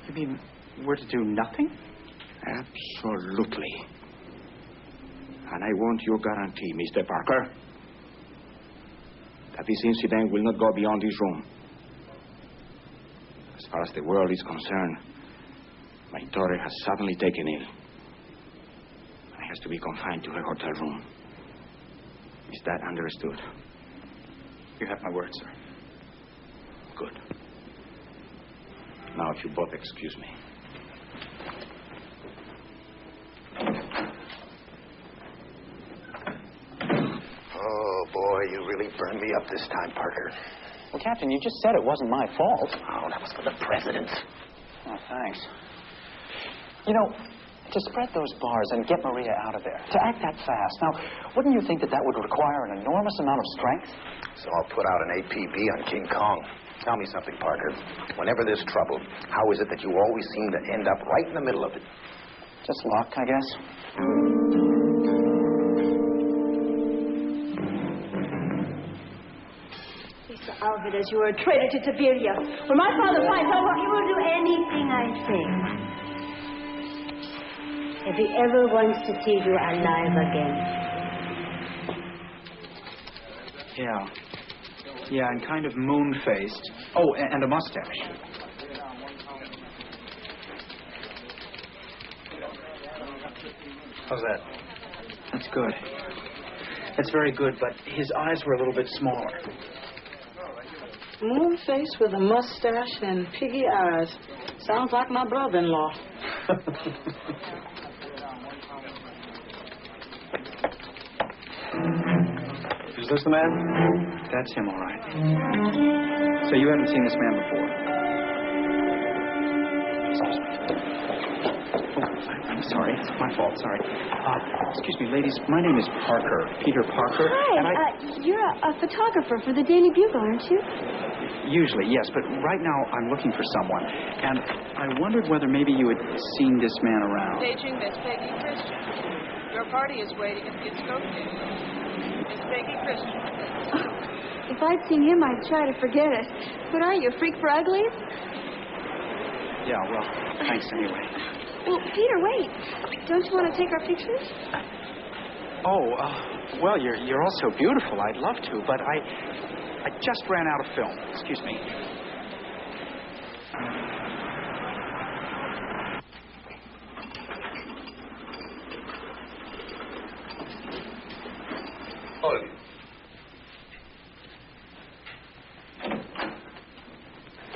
You mean we're to do nothing? Absolutely. And I want your guarantee, Mr. Parker, that this incident will not go beyond this room. As far as the world is concerned, my daughter has suddenly taken ill and has to be confined to her hotel room. Is that understood? You have my word, sir. Good. Now, if you both excuse me. Oh, boy, you really burned me up this time, Parker. Well, Captain, you just said it wasn't my fault. Oh, that was for the president. Oh, thanks. You know, to spread those bars and get Maria out of there, to act that fast. Now, wouldn't you think that that would require an enormous amount of strength? So I'll put out an APB on King Kong. Tell me something, Parker. Whenever there's trouble, how is it that you always seem to end up right in the middle of it? Just luck, I guess. Mr. Alvarez, you are a traitor to Tiberia. When my father finds out, he will do anything I say. If he ever wants to see you alive again. Yeah, and kind of moon-faced. Oh, and a mustache. How's that? That's good. That's very good, but his eyes were a little bit smaller. Moon face with a mustache and piggy eyes. Sounds like my brother-in-law. Is this the man? That's him, all right. So you haven't seen this man before? I'm sorry. It's my fault. Sorry. Excuse me, ladies. My name is Parker. Peter Parker. Hi. You're a photographer for the Daily Bugle, aren't you? Usually, yes. But right now, I'm looking for someone. And I wondered whether maybe you had seen this man around. Paging Miss Peggy Christian. Your party is waiting at the escort table. Miss Peggy Christian. If I'd seen him, I'd try to forget it. What are you, a freak for uglies? Yeah, well, thanks anyway. Well, Peter, wait. Don't you want to take our pictures? Oh, well, you're all so beautiful. I'd love to, but I just ran out of film. Excuse me.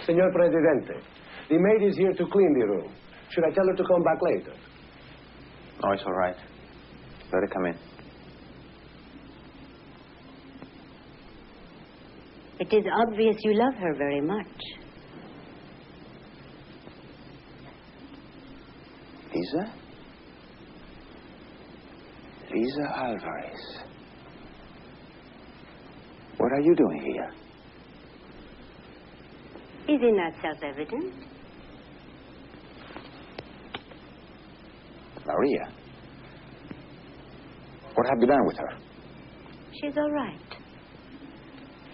Senor Presidente, the maid is here to clean the room. Should I tell her to come back later? No, it's all right. Let her come in. It is obvious you love her very much. Lisa? Lisa Alvarez. What are you doing here? Is it not self-evident? Maria. What have you done with her? She's all right.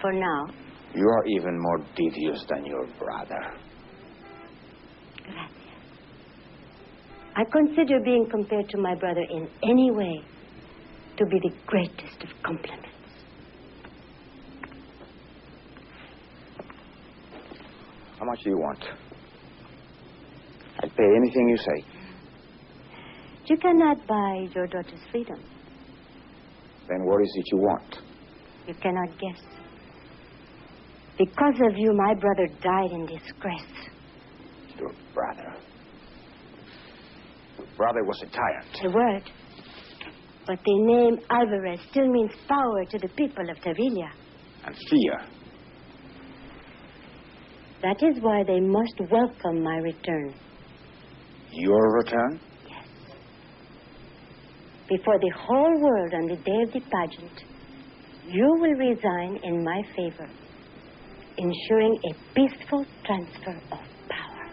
For now. You are even more devious than your brother. Gracias. I consider being compared to my brother in any way to be the greatest of compliments. How much do you want? I'll pay anything you say. You cannot buy your daughter's freedom. Then what is it you want? You cannot guess. Because of you, my brother died in disgrace. Your brother? Your brother was a tyrant. A word. But the name Alvarez still means power to the people of Sevilla. And fear. That is why they must welcome my return. Your return? Yes. Before the whole world on the day of the pageant, you will resign in my favor, ensuring a peaceful transfer of power.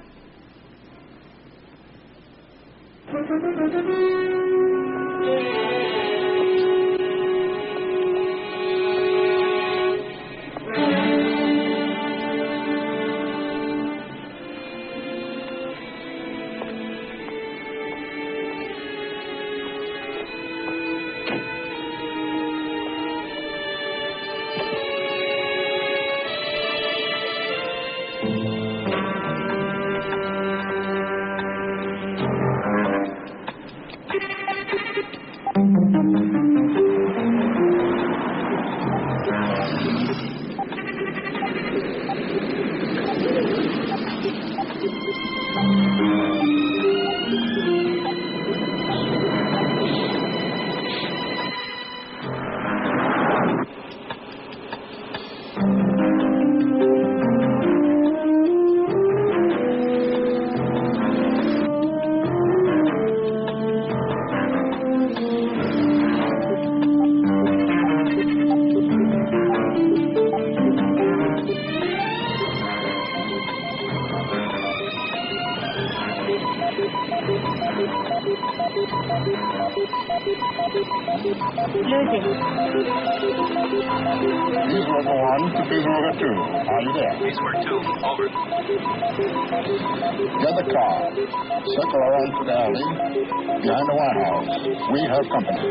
Get the car. Circle around to the alley. Behind the White House. We have company.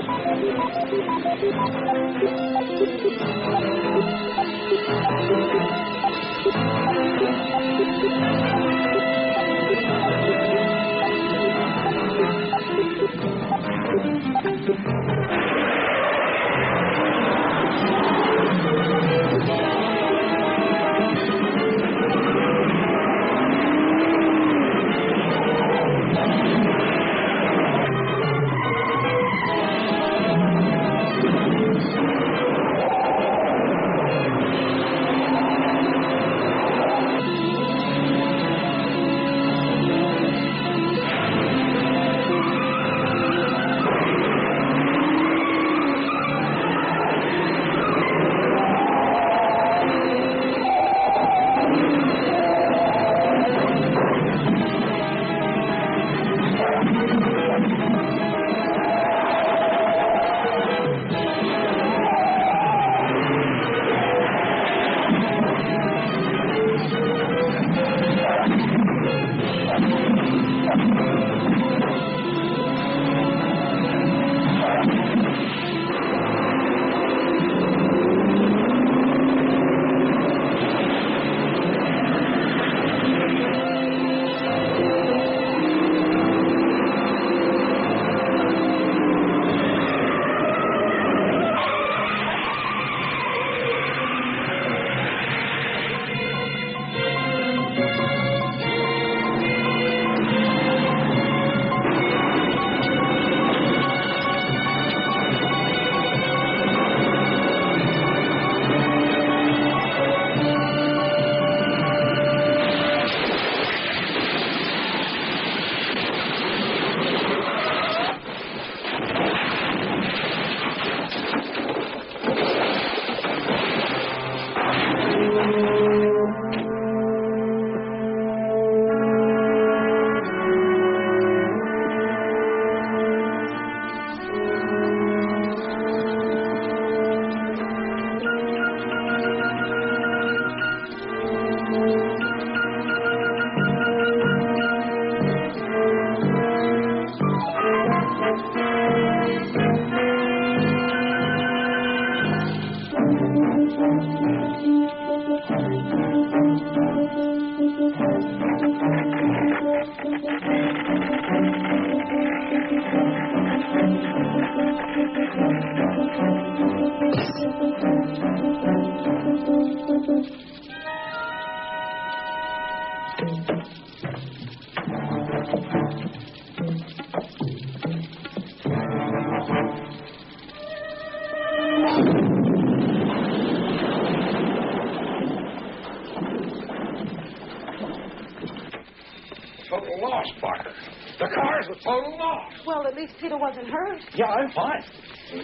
Well, at least Peter wasn't hurt. Yeah, I'm fine.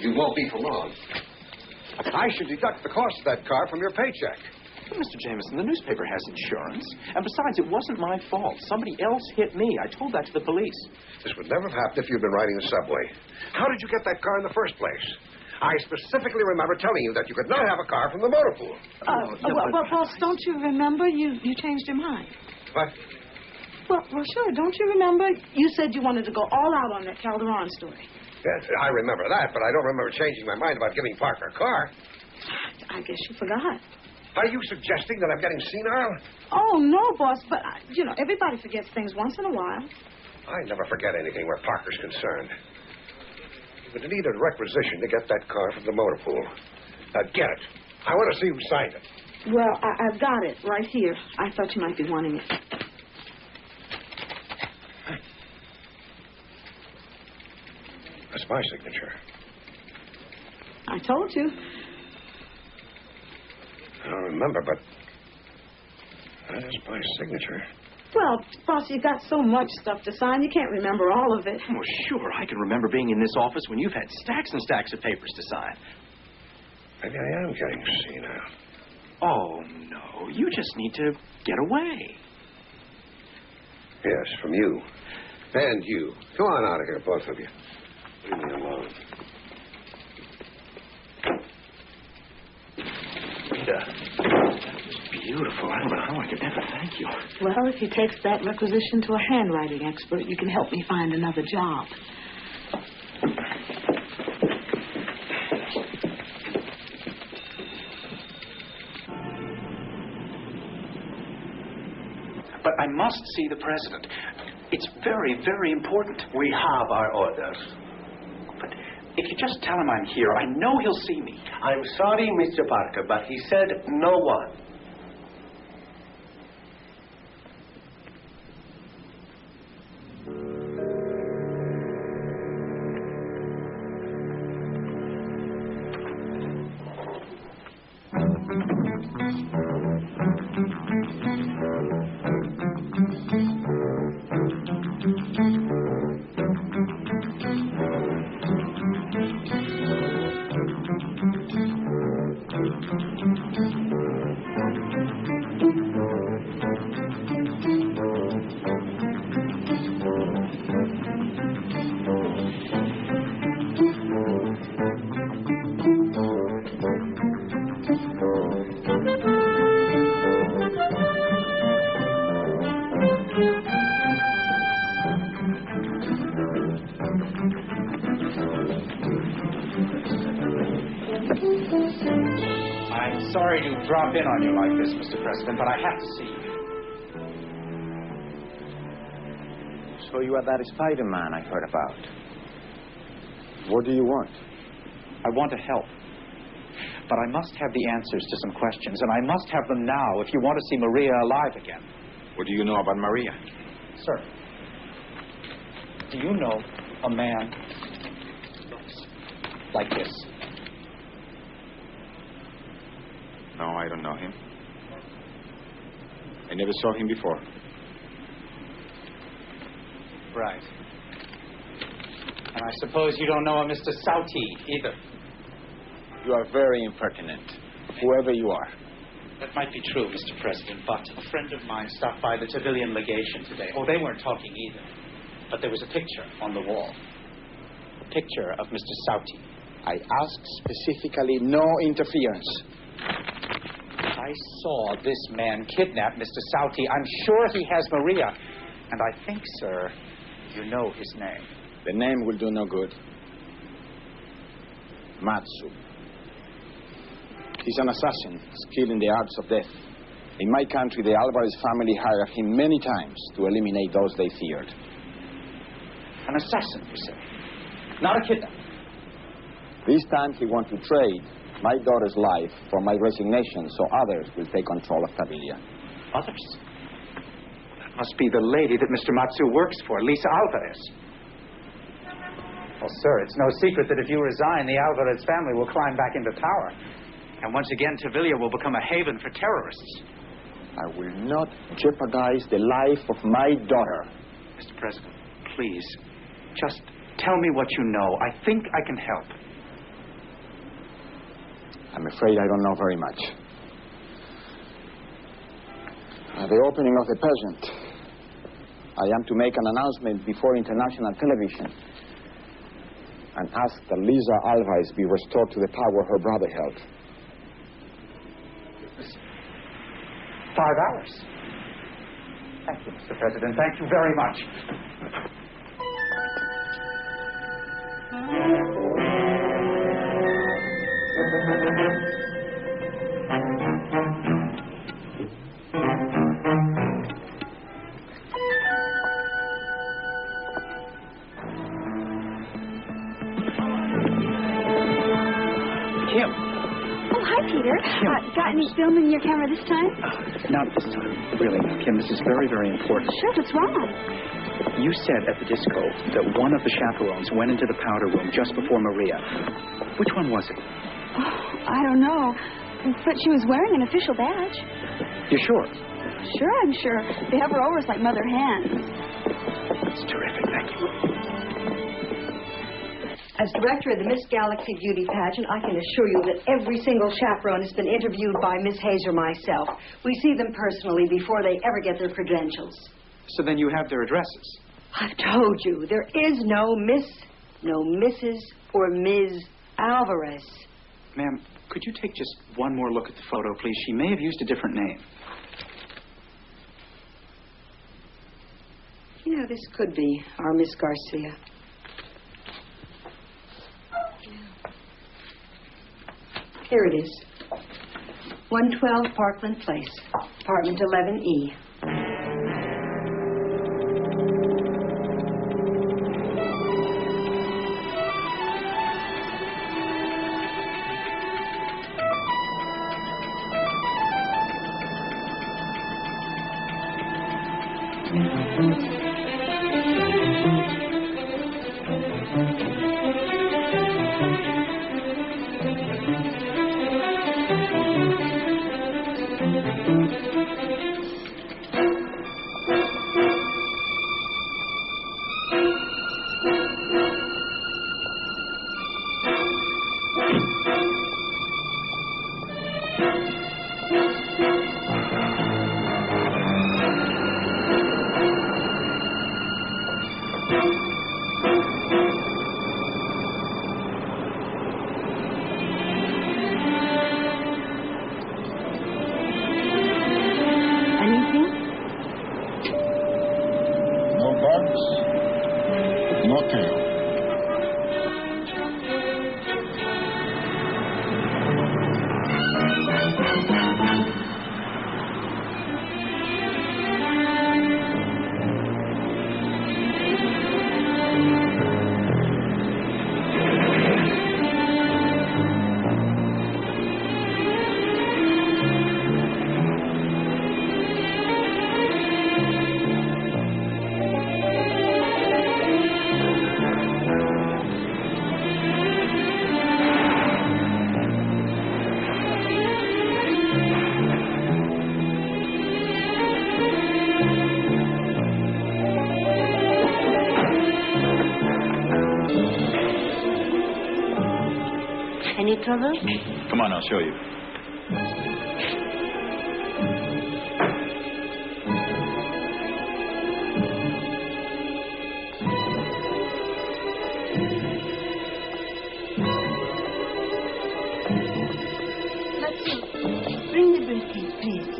You won't be for long. I should deduct the cost of that car from your paycheck. But Mr. Jameson, the newspaper has insurance. And besides, it wasn't my fault. Somebody else hit me. I told that to the police. This would never have happened if you'd been riding the subway. How did you get that car in the first place? I specifically remember telling you that you could not have a car from the motor pool. Well, boss, don't you remember? You changed your mind. What? Well, sure. Don't you remember? You said you wanted to go all out on that Calderon story. Yes, I remember that, but I don't remember changing my mind about giving Parker a car. I guess you forgot. Are you suggesting that I'm getting senile? Oh, no, boss, but, everybody forgets things once in a while. I never forget anything where Parker's concerned. You would need a requisition to get that car from the motor pool. Now, get it. I want to see who signed it. Well, I've got it right here. I thought you might be wanting it. That's my signature. I told you. I don't remember, but that is my signature. Well, boss, you got so much stuff to sign, you can't remember all of it. Well, sure, I can remember being in this office when you've had stacks and stacks of papers to sign. Maybe I am getting senile. Oh, no, you just need to get away. Yes, from you. And you. Go on out of here, both of you. Leave me alone. Rita, that was beautiful. I don't know how I could ever thank you. Well, if he takes that requisition to a handwriting expert, you can help me find another job. But I must see the president. It's very, very important. We have our orders. But if you just tell him I'm here, I know he'll see me. I'm sorry, Mr. Parker, but he said no one. I'm sorry to drop in on you like this, Mr. President, but I have to see you. So you are that Spider-Man I heard about. What do you want? I want to help. But I must have the answers to some questions, and I must have them now if you want to see Maria alive again. What do you know about Maria? Sir, do you know a man looks like this? No, I don't know him. I never saw him before. Right. And I suppose you don't know a Mr. Sauti either. You are very impertinent, whoever you are. That might be true, Mr. President, but a friend of mine stopped by the Tavillian legation today. Oh, they weren't talking either. But there was a picture on the wall. A picture of Mr. Sauti. I asked specifically no interference. I saw this man kidnap Mr. Sauti. I'm sure he has Maria. And I think, sir, you know his name. The name will do no good. Matsu. He's an assassin, skilled in the arts of death. In my country, the Alvarez family hired him many times to eliminate those they feared. An assassin, you say? Not a kidnapper. This time he wants to trade my daughter's life for my resignation so others will take control of Tavilla. Others? That must be the lady that Mr. Matsu works for, Lisa Alvarez. Well, sir, it's no secret that if you resign, the Alvarez family will climb back into power. And once again, Tavilla will become a haven for terrorists. I will not jeopardize the life of my daughter. Mr. President, please, just Tell me what you know. I think I can help. I'm afraid I don't know very much. At the opening of the pageant, I am to make an announcement before international television and ask that Lisa Alvarez be restored to the power her brother held. 5 hours. Thank you, Mr. President. Thank you very much. Kim. Oh, hi, Peter. Got any film in your camera this time? Not this time. Really, Kim, this is very, very important. Sure, what's wrong? You said at the disco that one of the chaperones went into the powder room just before Maria. Which one was it? Oh, I don't know. But she was wearing an official badge. You're sure? Sure, I'm sure. They have her over us like mother hens. That's terrific. Thank you. As director of the Miss Galaxy Beauty Pageant, I can assure you that every single chaperone has been interviewed by Miss Hayes or myself. We see them personally before they ever get their credentials. So then you have their addresses. I've told you, there is no Miss, no Mrs., or Ms. Alvarez. Ma'am, could you take just one more look at the photo, please? She may have used a different name. You know, this could be our Miss Garcia. Here it is. 112 Parkland Place, apartment 11E. Any trouble? Come on, I'll show you. Let's see. Bring the briefcase, please.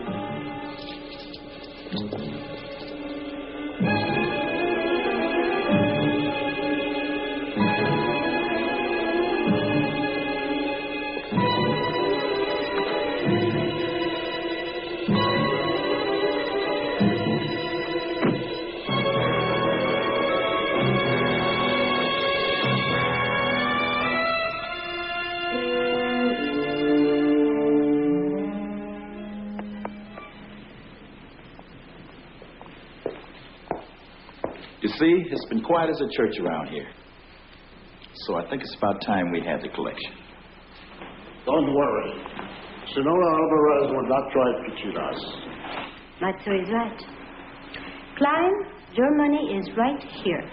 You see, it's been quiet as a church around here. So I think it's about time we had the collection. Don't worry. Senora Alvarez will not try to cheat us. Matzo is right. Klein, your money is right here.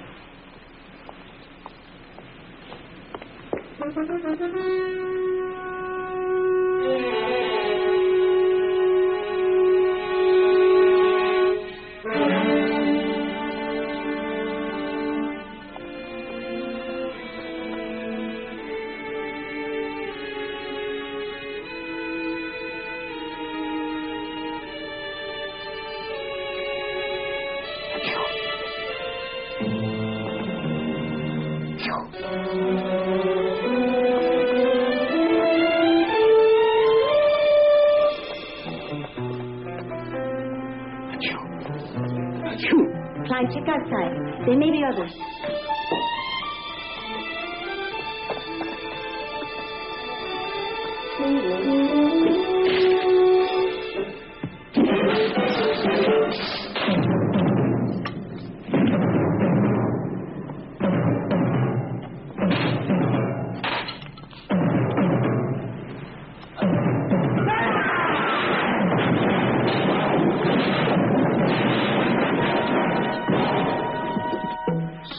Clyde, check outside. There may be others.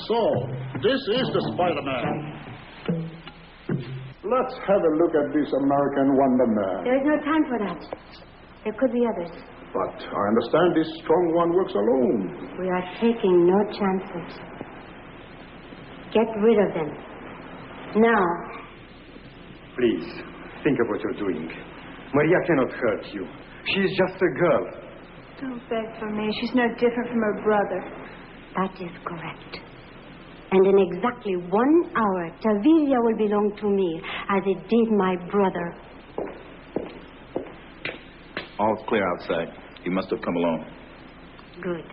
So, this is the Spider-Man. Let's have a look at this American Wonder Man. There is no time for that. There could be others. But I understand this strong one works alone. We are taking no chances. Get rid of them. Now. Please, think of what you're doing. Maria cannot hurt you. She is just a girl. Don't beg for me. She's no different from her brother. That is correct. And in exactly 1 hour, Tavilia will belong to me as it did my brother. All's clear outside. He must have come alone. Good.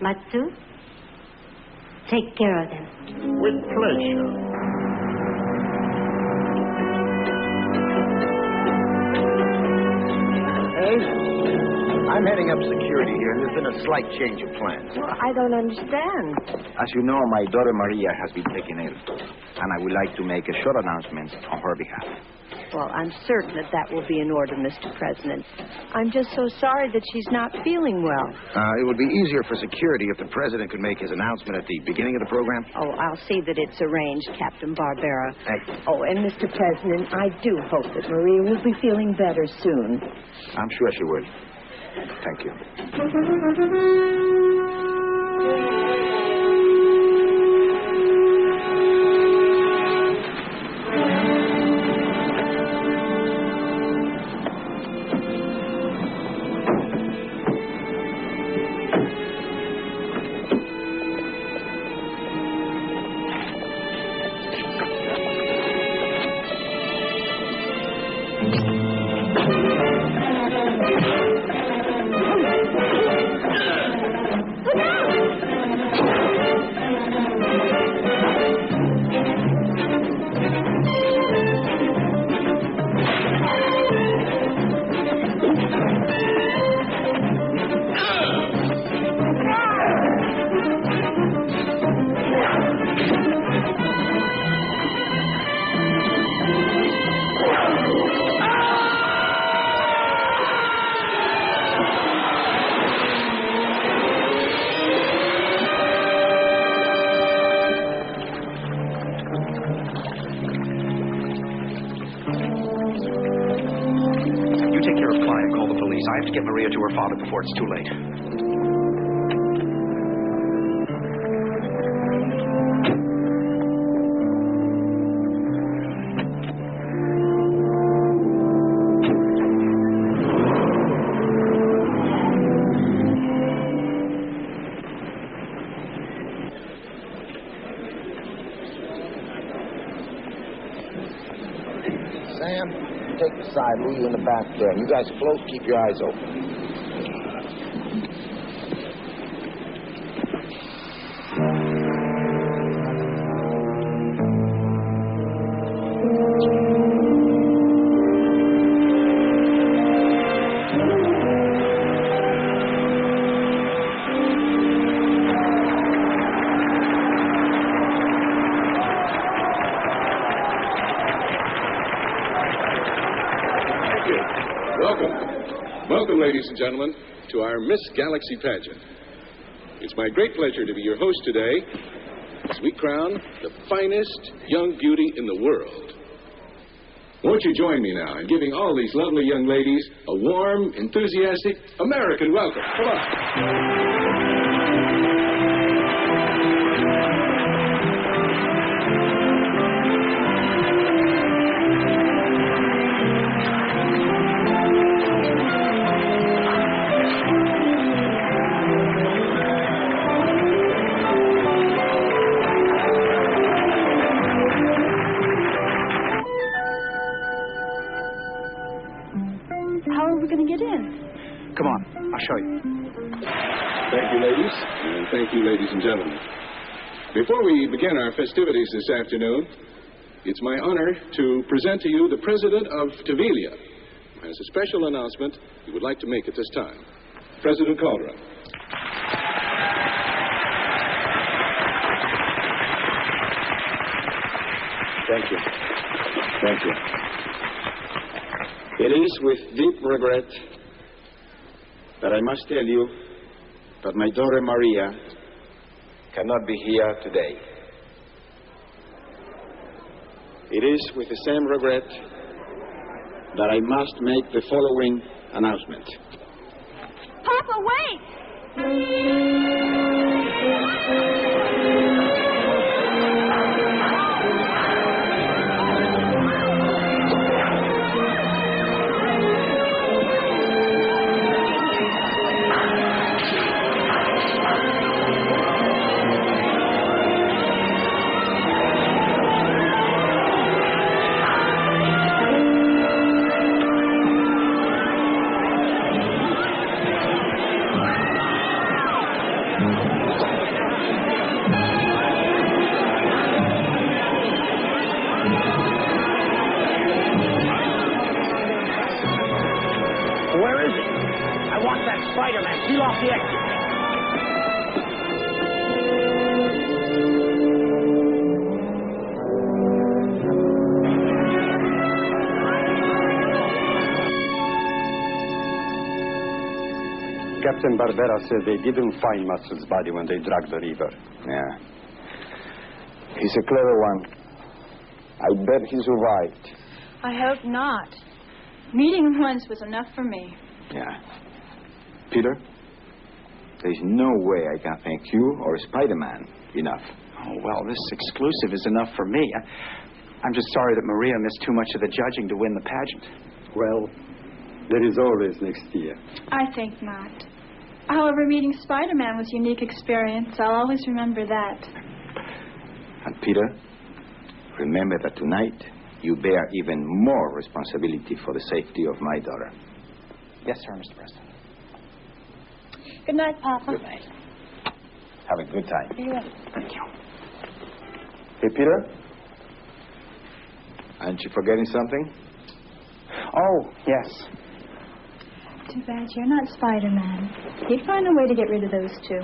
Matsu, take care of them. With pleasure. Hey, I'm heading up security here, and there's been a slight change of plans. I don't understand. As you know, my daughter Maria has been taken ill, and I would like to make a short announcement on her behalf. Well, I'm certain that will be in order, Mr. President. I'm just so sorry that she's not feeling well. It would be easier for security if the president could make his announcement at the beginning of the program. Oh, I'll see that it's arranged, Captain Barbera. Thank you. Oh, and Mr. President, I do hope that Maria will be feeling better soon. I'm sure she will. Thank you. I have to get Maria to her father before it's too late. Sam, take the side, leave you in the back there. And you guys float, keep your eyes open. Welcome, ladies and gentlemen, to our Miss Galaxy pageant. It's my great pleasure to be your host today as we crown the finest young beauty in the world. Won't you join me now in giving all these lovely young ladies a warm, enthusiastic American welcome? Come on. Come on, I'll show you. Thank you, ladies, and thank you, ladies and gentlemen. Before we begin our festivities this afternoon, it's my honor to present to you the president of Tavalia, who has a special announcement he would like to make at this time. President Calderon. Thank you. Thank you. It is with deep regret that I must tell you that my daughter Maria cannot be here today. It is with the same regret that I must make the following announcement. Papa, wait! Where is it? I want that Spider-Man. Peel off the exit. Captain Barbera said they didn't find Matsu's body when they dragged the river. Yeah. He's a clever one. I bet he survived. I hope not. Meeting him once was enough for me. Yeah. Peter, there's no way I can thank you or Spider-Man enough. Oh, well, this exclusive is enough for me. I'm just sorry that Maria missed too much of the judging to win the pageant. Well, there is always next year. I think not. However, meeting Spider-Man was a unique experience. I'll always remember that. And Peter, remember that tonight you bear even more responsibility for the safety of my daughter. Yes, sir, Mr. President. Good night, Papa. Good night. Have a good time. You're welcome. Thank you. Hey, Peter? Aren't you forgetting something? Oh, yes. Too bad you're not Spider-Man. He'd find a way to get rid of those two.